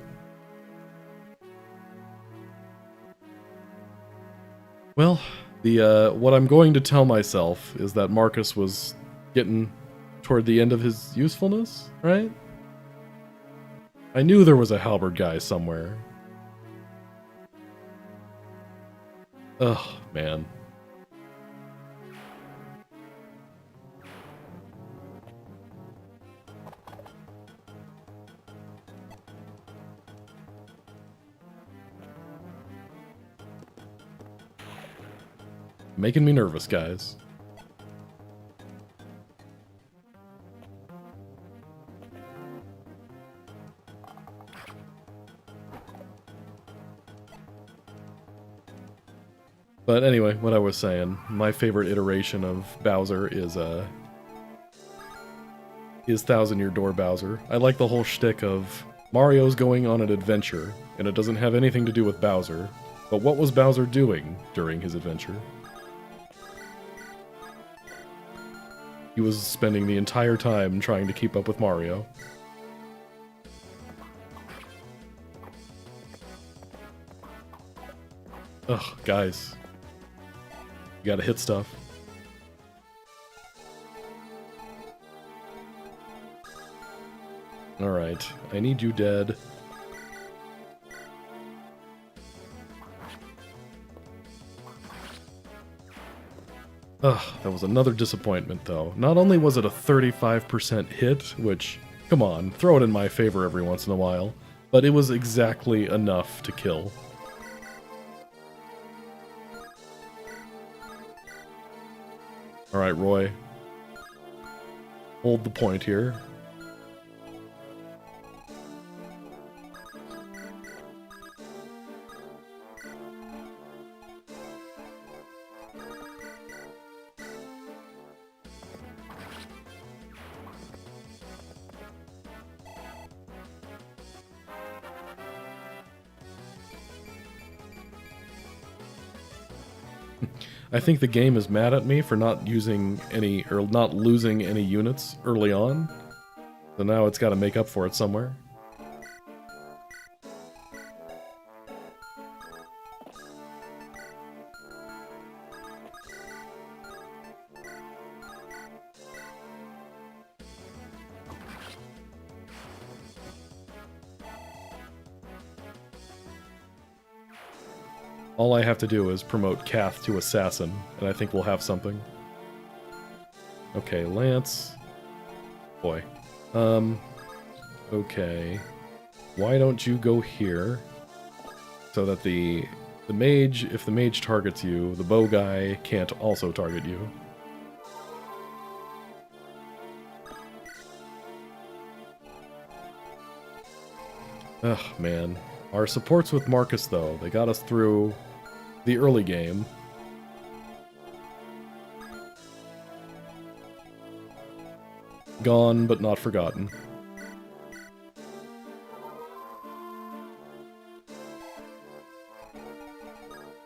Well, what I'm going to tell myself is that Marcus was getting toward the end of his usefulness, right? I knew there was a halberd guy somewhere. Ugh, man. Making me nervous, guys. But anyway, what I was saying, my favorite iteration of Bowser is Thousand Year Door Bowser. I like the whole shtick of Mario's going on an adventure, and it doesn't have anything to do with Bowser. But what was Bowser doing during his adventure? He was spending the entire time trying to keep up with Mario. Ugh, guys. You gotta hit stuff. Alright, I need you dead. Ugh, that was another disappointment, though. Not only was it a 35% hit, which, come on, throw it in my favor every once in a while, but it was exactly enough to kill. Alright, Roy. Hold the point here. I think the game is mad at me for not using any, or not losing any units early on. So now it's got to make up for it somewhere. All I have to do is promote Kath to Assassin, and I think we'll have something. Okay, Lance. Boy. Okay. Why don't you go here? So that the mage, if the mage targets you, the bow guy can't also target you. Ugh, man. Our supports with Marcus, though, they got us through the early game. Gone, but not forgotten.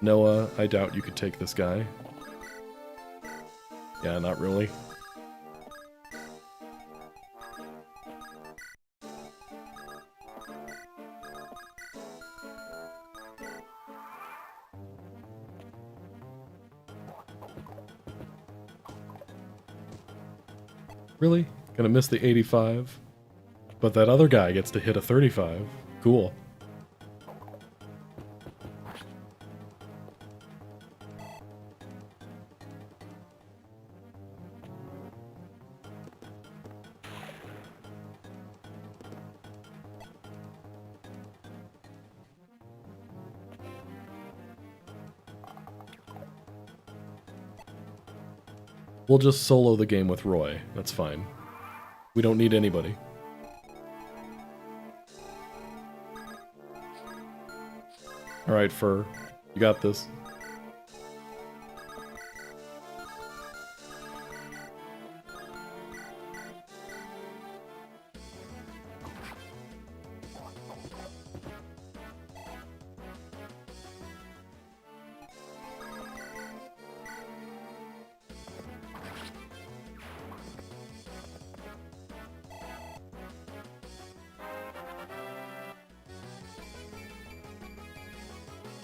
Noah, I doubt you could take this guy. Yeah, not really. Really? Gonna miss the 85? But that other guy gets to hit a 35. Cool. We'll just solo the game with Roy. That's fine. We don't need anybody. Alright, Fur. You got this.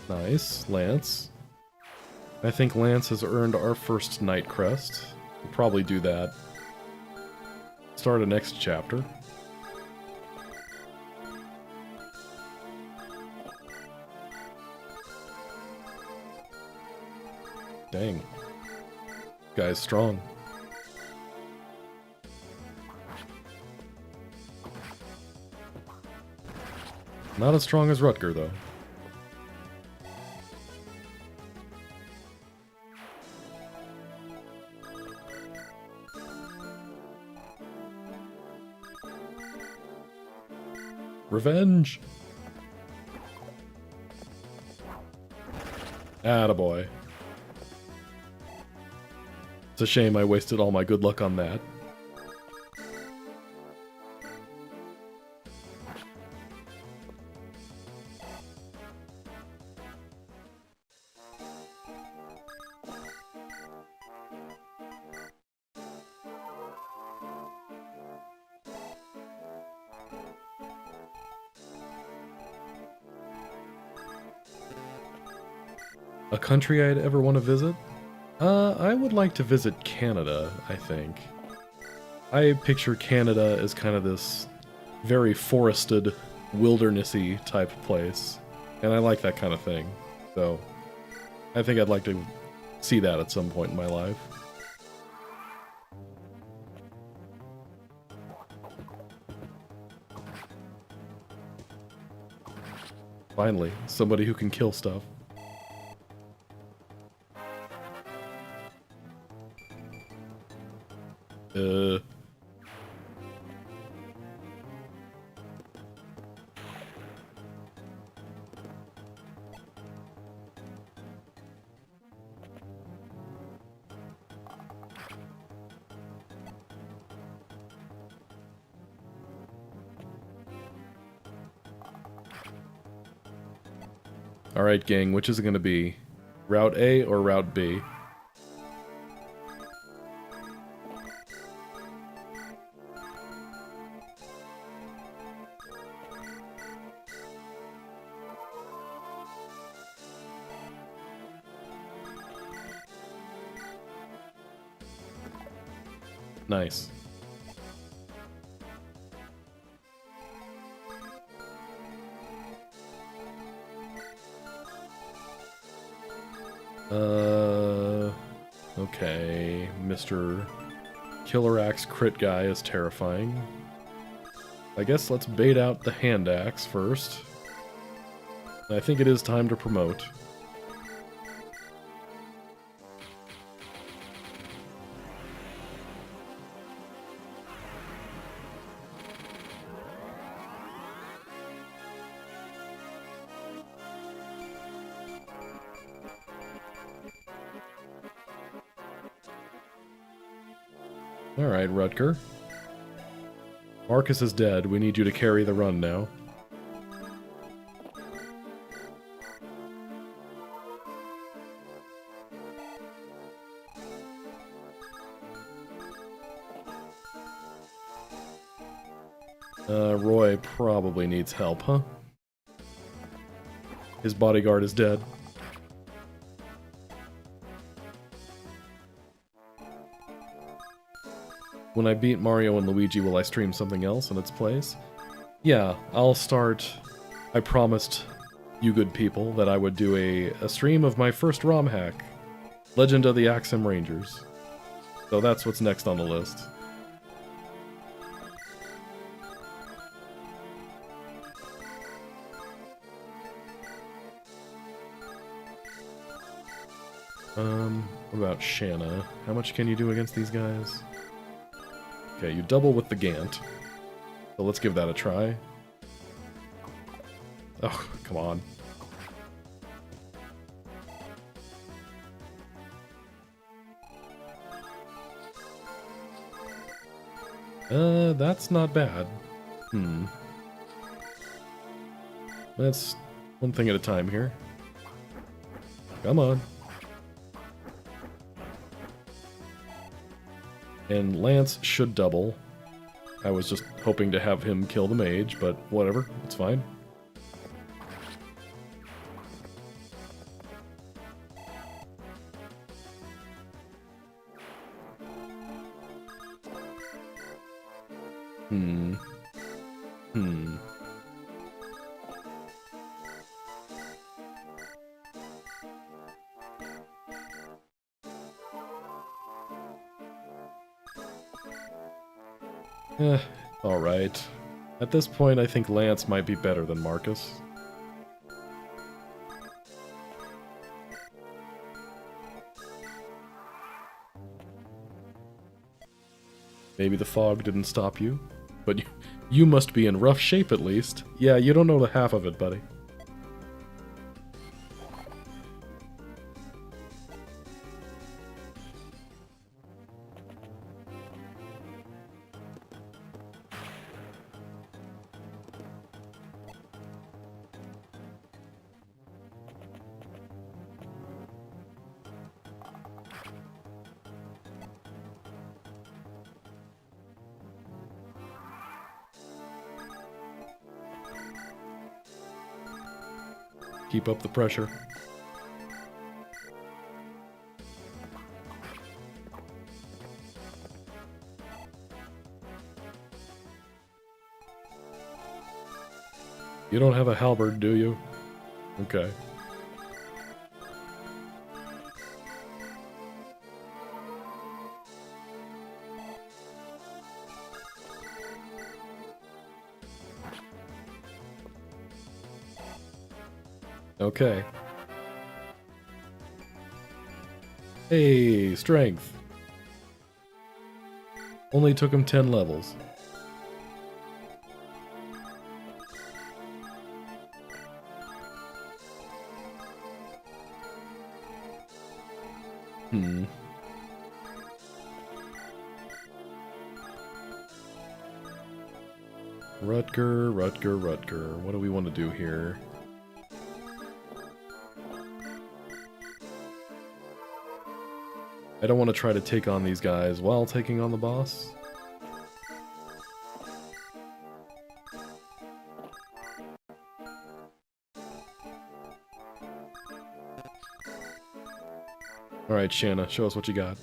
Nice, Lance. I think Lance has earned our first Knight Crest. We'll probably do that. Start a next chapter. Dang. Guy's strong. Not as strong as Rutger, though. Revenge! Attaboy. It's a shame I wasted all my good luck on that. A country I'd ever want to visit? I would like to visit Canada, I think. I picture Canada as kind of this very forested, wildernessy type place, and I like that kind of thing. So, I think I'd like to see that at some point in my life. Finally, somebody who can kill stuff. Alright, gang, which is it going to be? Route A or Route B? Nice. Okay, Mr. Killer Axe Crit Guy is terrifying. I guess let's bait out the hand axe first. I think it is time to promote. Alright, Rutger. Marcus is dead. We need you to carry the run now. Roy probably needs help, huh? His bodyguard is dead. When I beat Mario and Luigi, will I stream something else in its place? Yeah, I'll start... I promised you good people that I would do a stream of my first ROM hack, Legend of the Axum Rangers. So that's what's next on the list. What about Shanna? How much can you do against these guys? Okay, you double with the Gant. So let's give that a try. Oh, come on. That's not bad. That's one thing at a time here. Come on. And Lance should double. I was just hoping to have him kill the mage, but whatever, it's fine. Alright. At this point, I think Lance might be better than Marcus. Maybe the fog didn't stop you, but you must be in rough shape at least. Yeah, you don't know the half of it, buddy. Keep up the pressure. You don't have a halberd, do you? Okay. Okay. Hey, strength. Only took him 10 levels. Rutger. What do we want to do here? I don't want to try to take on these guys while taking on the boss. Alright, Shanna, show us what you got.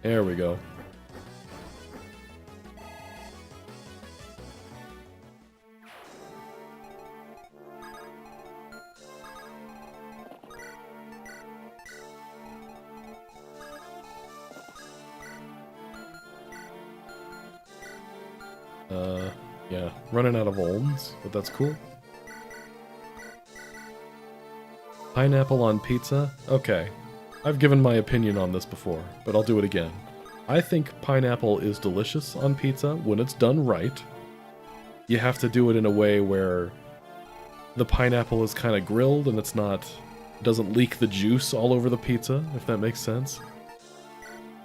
There we go. Yeah, running out of olds, but that's cool. Pineapple on pizza? Okay. I've given my opinion on this before, but I'll do it again. I think pineapple is delicious on pizza when it's done right. You have to do it in a way where the pineapple is kind of grilled and doesn't leak the juice all over the pizza, if that makes sense.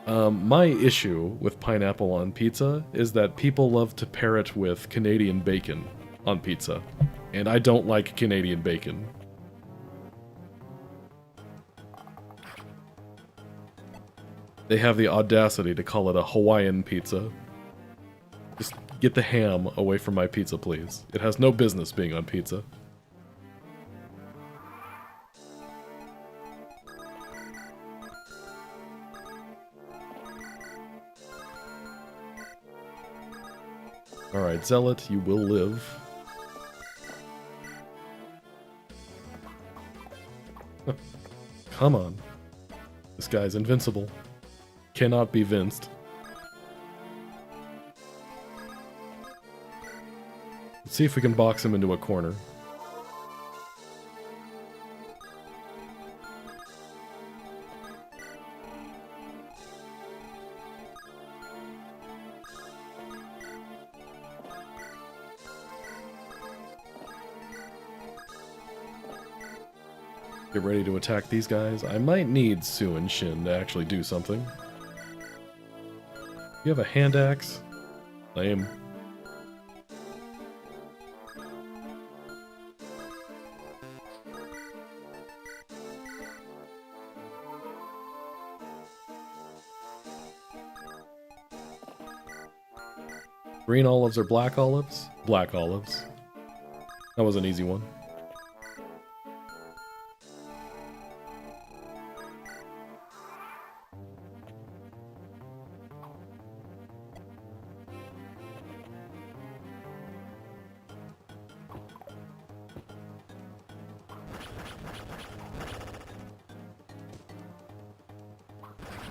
My issue with pineapple on pizza is that people love to pair it with Canadian bacon on pizza, and I don't like Canadian bacon. They have the audacity to call it a Hawaiian pizza. Just get the ham away from my pizza, please. It has no business being on pizza. Alright, Zealot, you will live. Come on. This guy's invincible. Cannot be vinced. Let's see if we can box him into a corner. Get ready to attack these guys. I might need Su and Shin to actually do something. You have a hand axe? Lame. Green olives or black olives? Black olives. That was an easy one.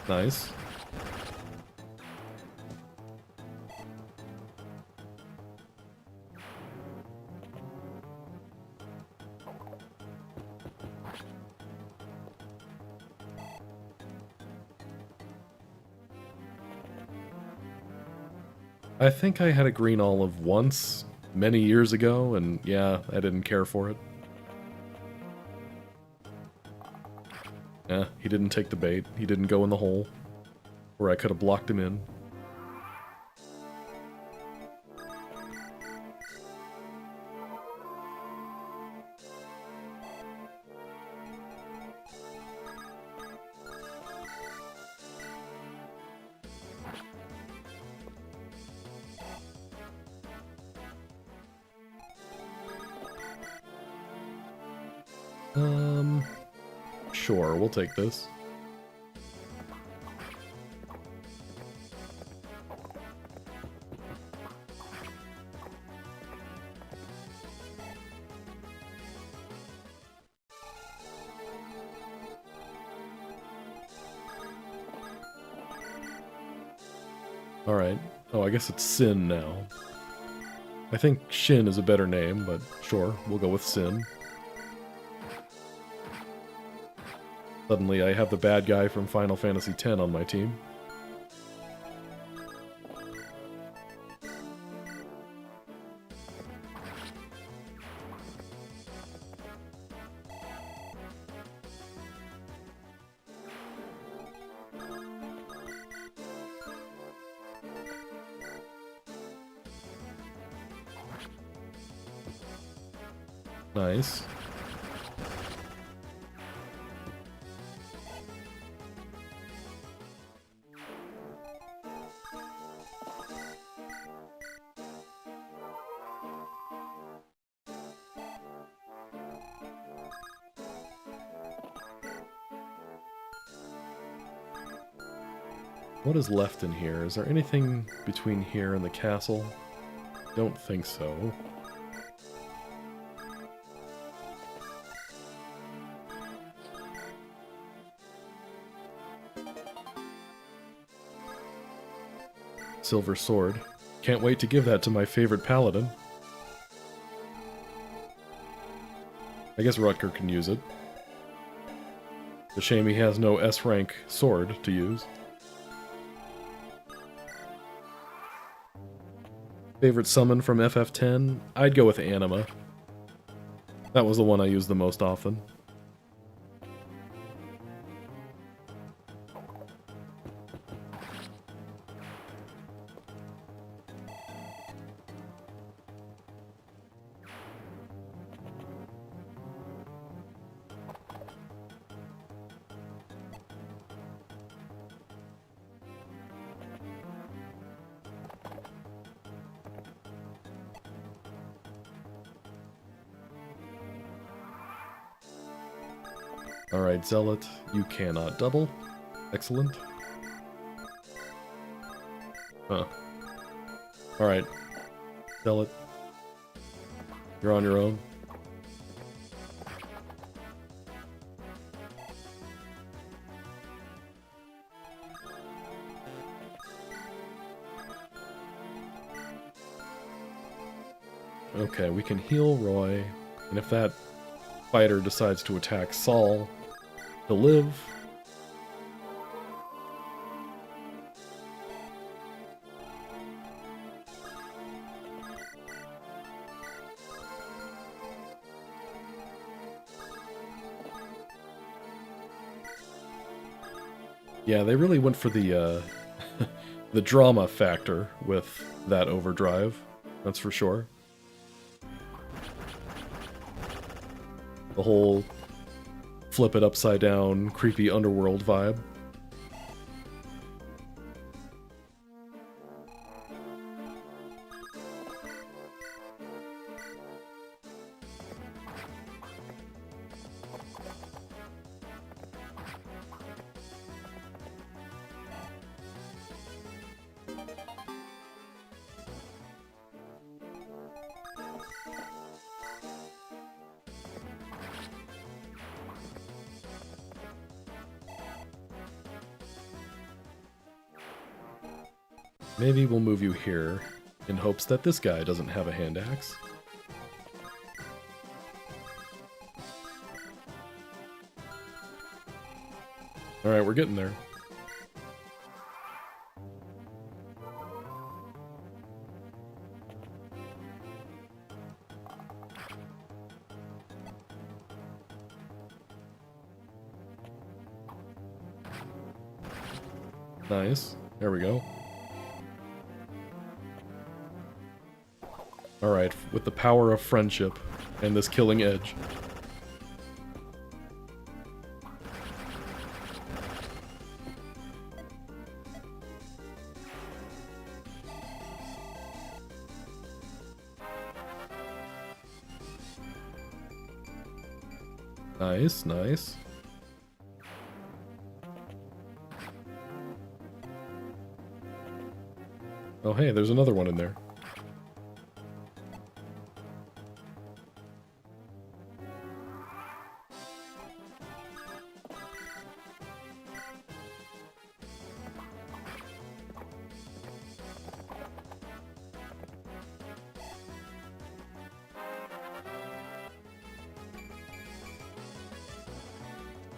Nice. I think I had a green olive once, many years ago, and yeah, I didn't care for it. Yeah, he didn't take the bait. He didn't go in the hole, where I could have blocked him in. Sure, we'll take this. Alright. Oh, I guess it's Sin now. I think Shin is a better name, but sure, we'll go with Sin. Suddenly I have the bad guy from Final Fantasy X on my team. Nice. What is left in here? Is there anything between here and the castle? Don't think so. Silver sword. Can't wait to give that to my favorite paladin. I guess Rutger can use it. It's a shame he has no S-rank sword to use. Favorite summon from FF10? I'd go with Anima. That was the one I used the most often. Alright, Zealot, you cannot double. Excellent. Huh. Alright. Zealot. You're on your own. Okay, we can heal Roy, and if that fighter decides to attack Saul, he'll live. Yeah, they really went for the the drama factor with that overdrive. That's for sure. The whole flip it upside down, creepy underworld vibe. Maybe we'll move you here in hopes that this guy doesn't have a hand axe. Alright, we're getting there. Nice. There we go. Alright, with the power of friendship and this killing edge. Nice, nice. Oh hey, there's another one in there.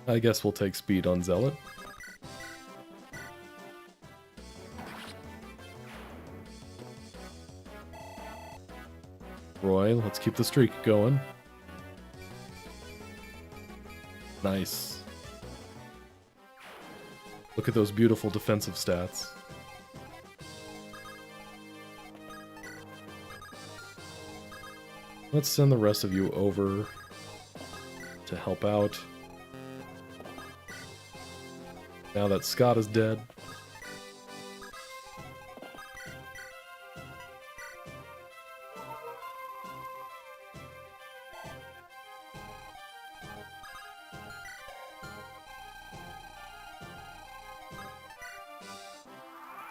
I guess we'll take speed on Zealot. Roy, let's keep the streak going. Nice. Look at those beautiful defensive stats. Let's send the rest of you over to help out. Now that Scott is dead.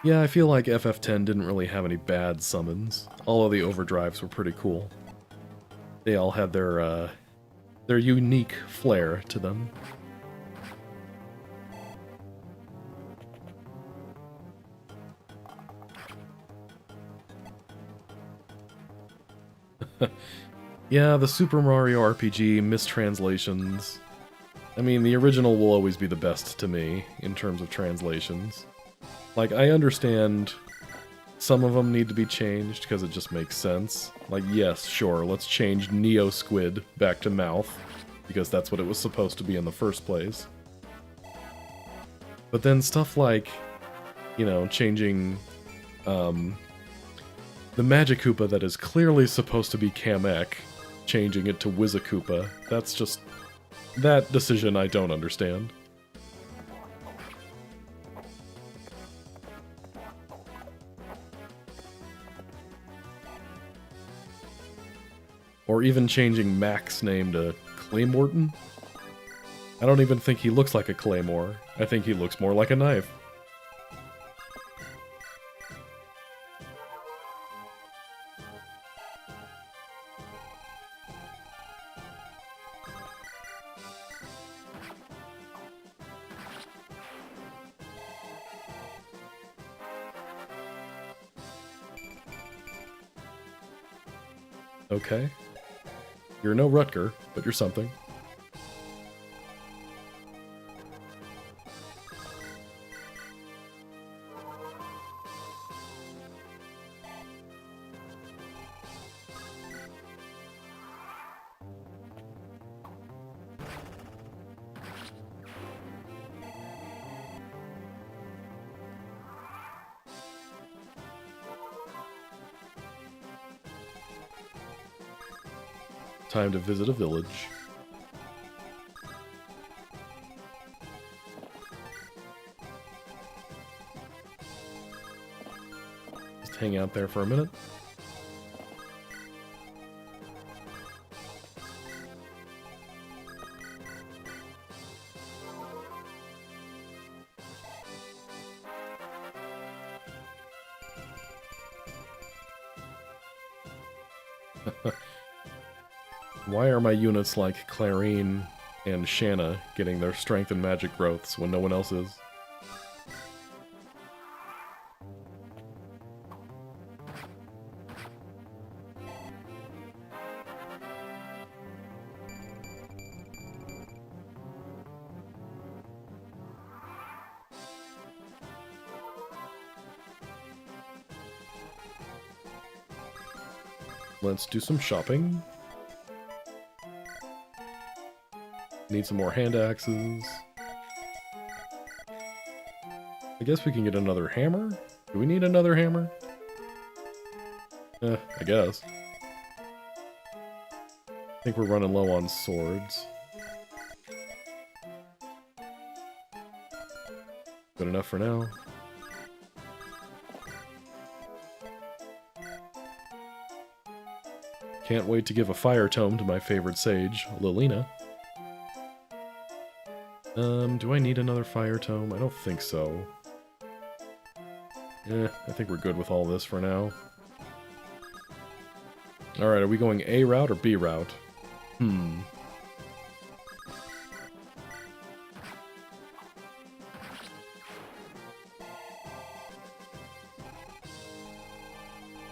Yeah, I feel like FF10 didn't really have any bad summons. All of the overdrives were pretty cool. They all had their unique flair to them. Yeah, the Super Mario RPG mistranslations. I mean, the original will always be the best to me in terms of translations. Like, I understand some of them need to be changed because it just makes sense. Like, yes, sure, let's change Neo Squid back to Mouth, because that's what it was supposed to be in the first place. But then stuff like, you know, changing the Magic Koopa that is clearly supposed to be Kamek, changing it to Wizakoopa, that's just... that decision I don't understand. Or even changing Mac's name to Claymorton? I don't even think he looks like a claymore. I think he looks more like a knife. Okay. You're no Rutger, but you're something. Time to visit a village. Just hang out there for a minute. Why are my units like Clarine and Shanna getting their strength and magic growths when no one else is? Let's do some shopping. Need some more hand axes. I guess we can get another hammer? Do we need another hammer? I guess. I think we're running low on swords. Good enough for now. Can't wait to give a fire tome to my favorite sage, Lilina. Do I need another fire tome? I don't think so. I think we're good with all this for now. Alright, are we going A route or B route?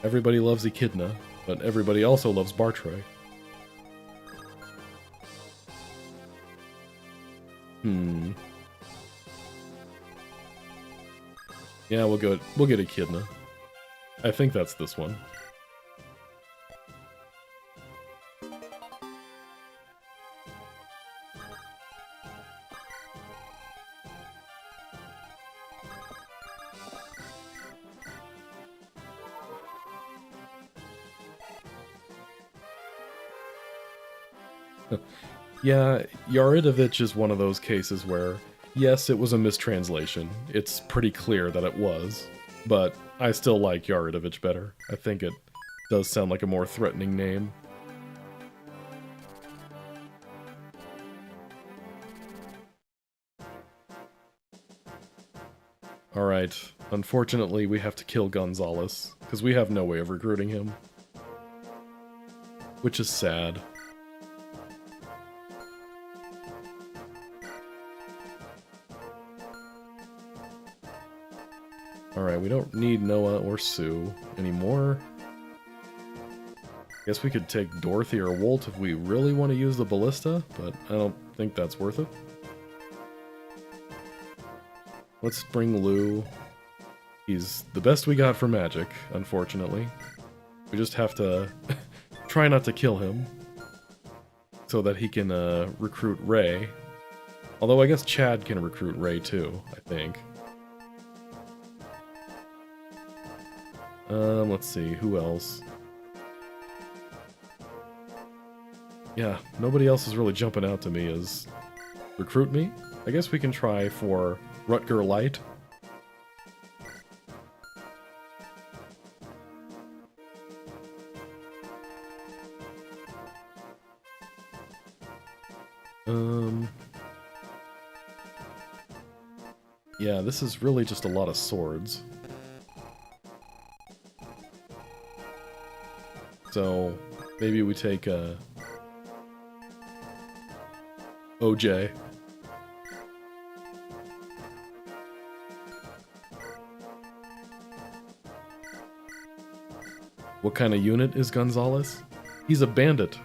Everybody loves Echidna, but everybody also loves Bartray. Yeah, we'll get Echidna. I think that's this one. Yeah, Yaridovich is one of those cases where, yes, it was a mistranslation. It's pretty clear that it was, but I still like Yaridovich better. I think it does sound like a more threatening name. Alright, unfortunately we have to kill Gonzalez, because we have no way of recruiting him. Which is sad. Alright, we don't need Noah or Sue anymore. Guess we could take Dorothy or Wolt if we really want to use the ballista, but I don't think that's worth it. Let's bring Lou. He's the best we got for magic, unfortunately. We just have to try not to kill him so that he can recruit Ray. Although I guess Chad can recruit Ray too, I think. Let's see, who else? Yeah, nobody else is really jumping out to me as recruit me. I guess we can try for Rutger Light. Yeah, this is really just a lot of swords. So, maybe we take OJ. What kind of unit is Gonzalez? He's a bandit.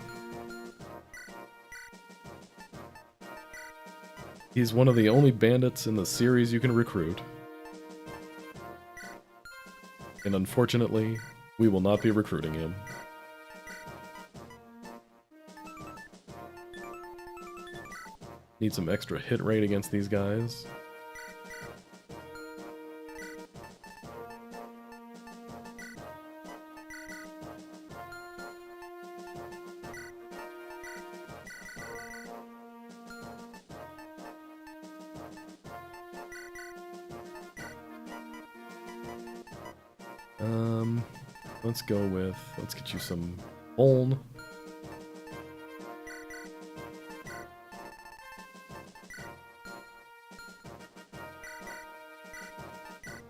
He's one of the only bandits in the series you can recruit. And unfortunately, we will not be recruiting him. Need some extra hit rate against these guys. Let's go with, let's get you some Oln.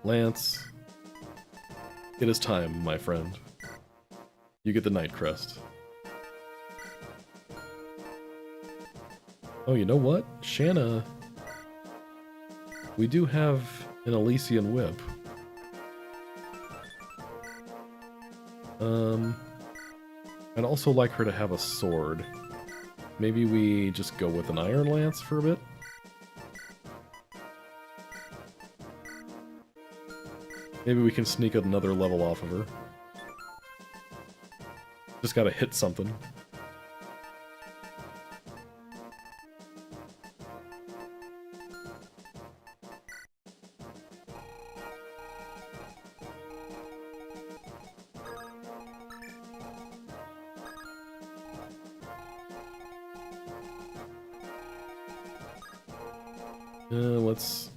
Lance, it is time, my friend. You get the Night Crest. Oh, you know what? Shanna, we do have an Elysian Whip. I'd also like her to have a sword. Maybe we just go with an Iron Lance for a bit? Maybe we can sneak another level off of her. Just gotta hit something. Let's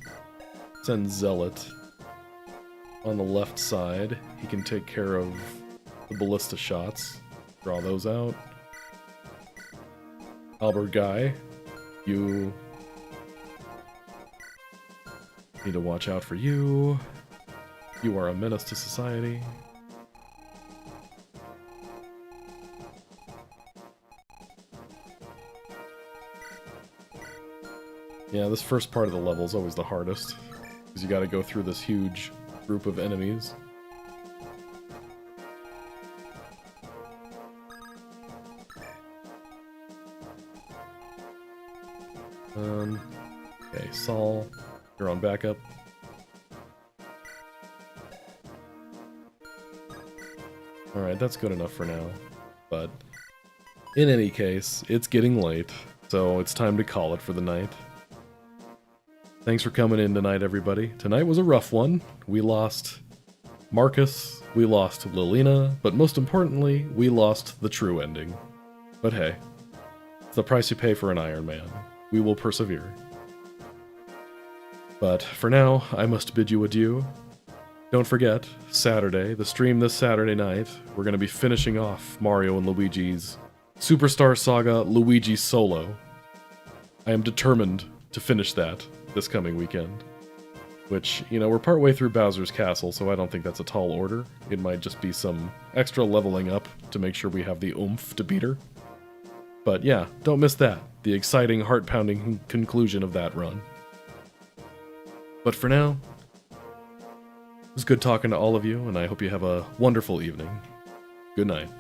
send Zealot on the left side. He can take care of the ballista shots. Draw those out. Albert Guy, you need to watch out for you. You are a menace to society. Yeah, this first part of the level is always the hardest, because you gotta go through this huge group of enemies. Okay, Saul, you're on backup. Alright, that's good enough for now, but in any case, it's getting late, so it's time to call it for the night. Thanks for coming in tonight, everybody. Tonight was a rough one. We lost Marcus, we lost Lilina, but most importantly, we lost the true ending. But hey, it's the price you pay for an Iron Man. We will persevere. But for now, I must bid you adieu. Don't forget, Saturday, the stream this Saturday night, we're going to be finishing off Mario and Luigi's Superstar Saga Luigi Solo. I am determined to finish that this coming weekend. Which, you know, we're partway through Bowser's Castle, so I don't think that's a tall order. It might just be some extra leveling up to make sure we have the oomph to beat her. But yeah, don't miss that. The exciting, heart-pounding conclusion of that run. But for now, it was good talking to all of you, and I hope you have a wonderful evening. Good night.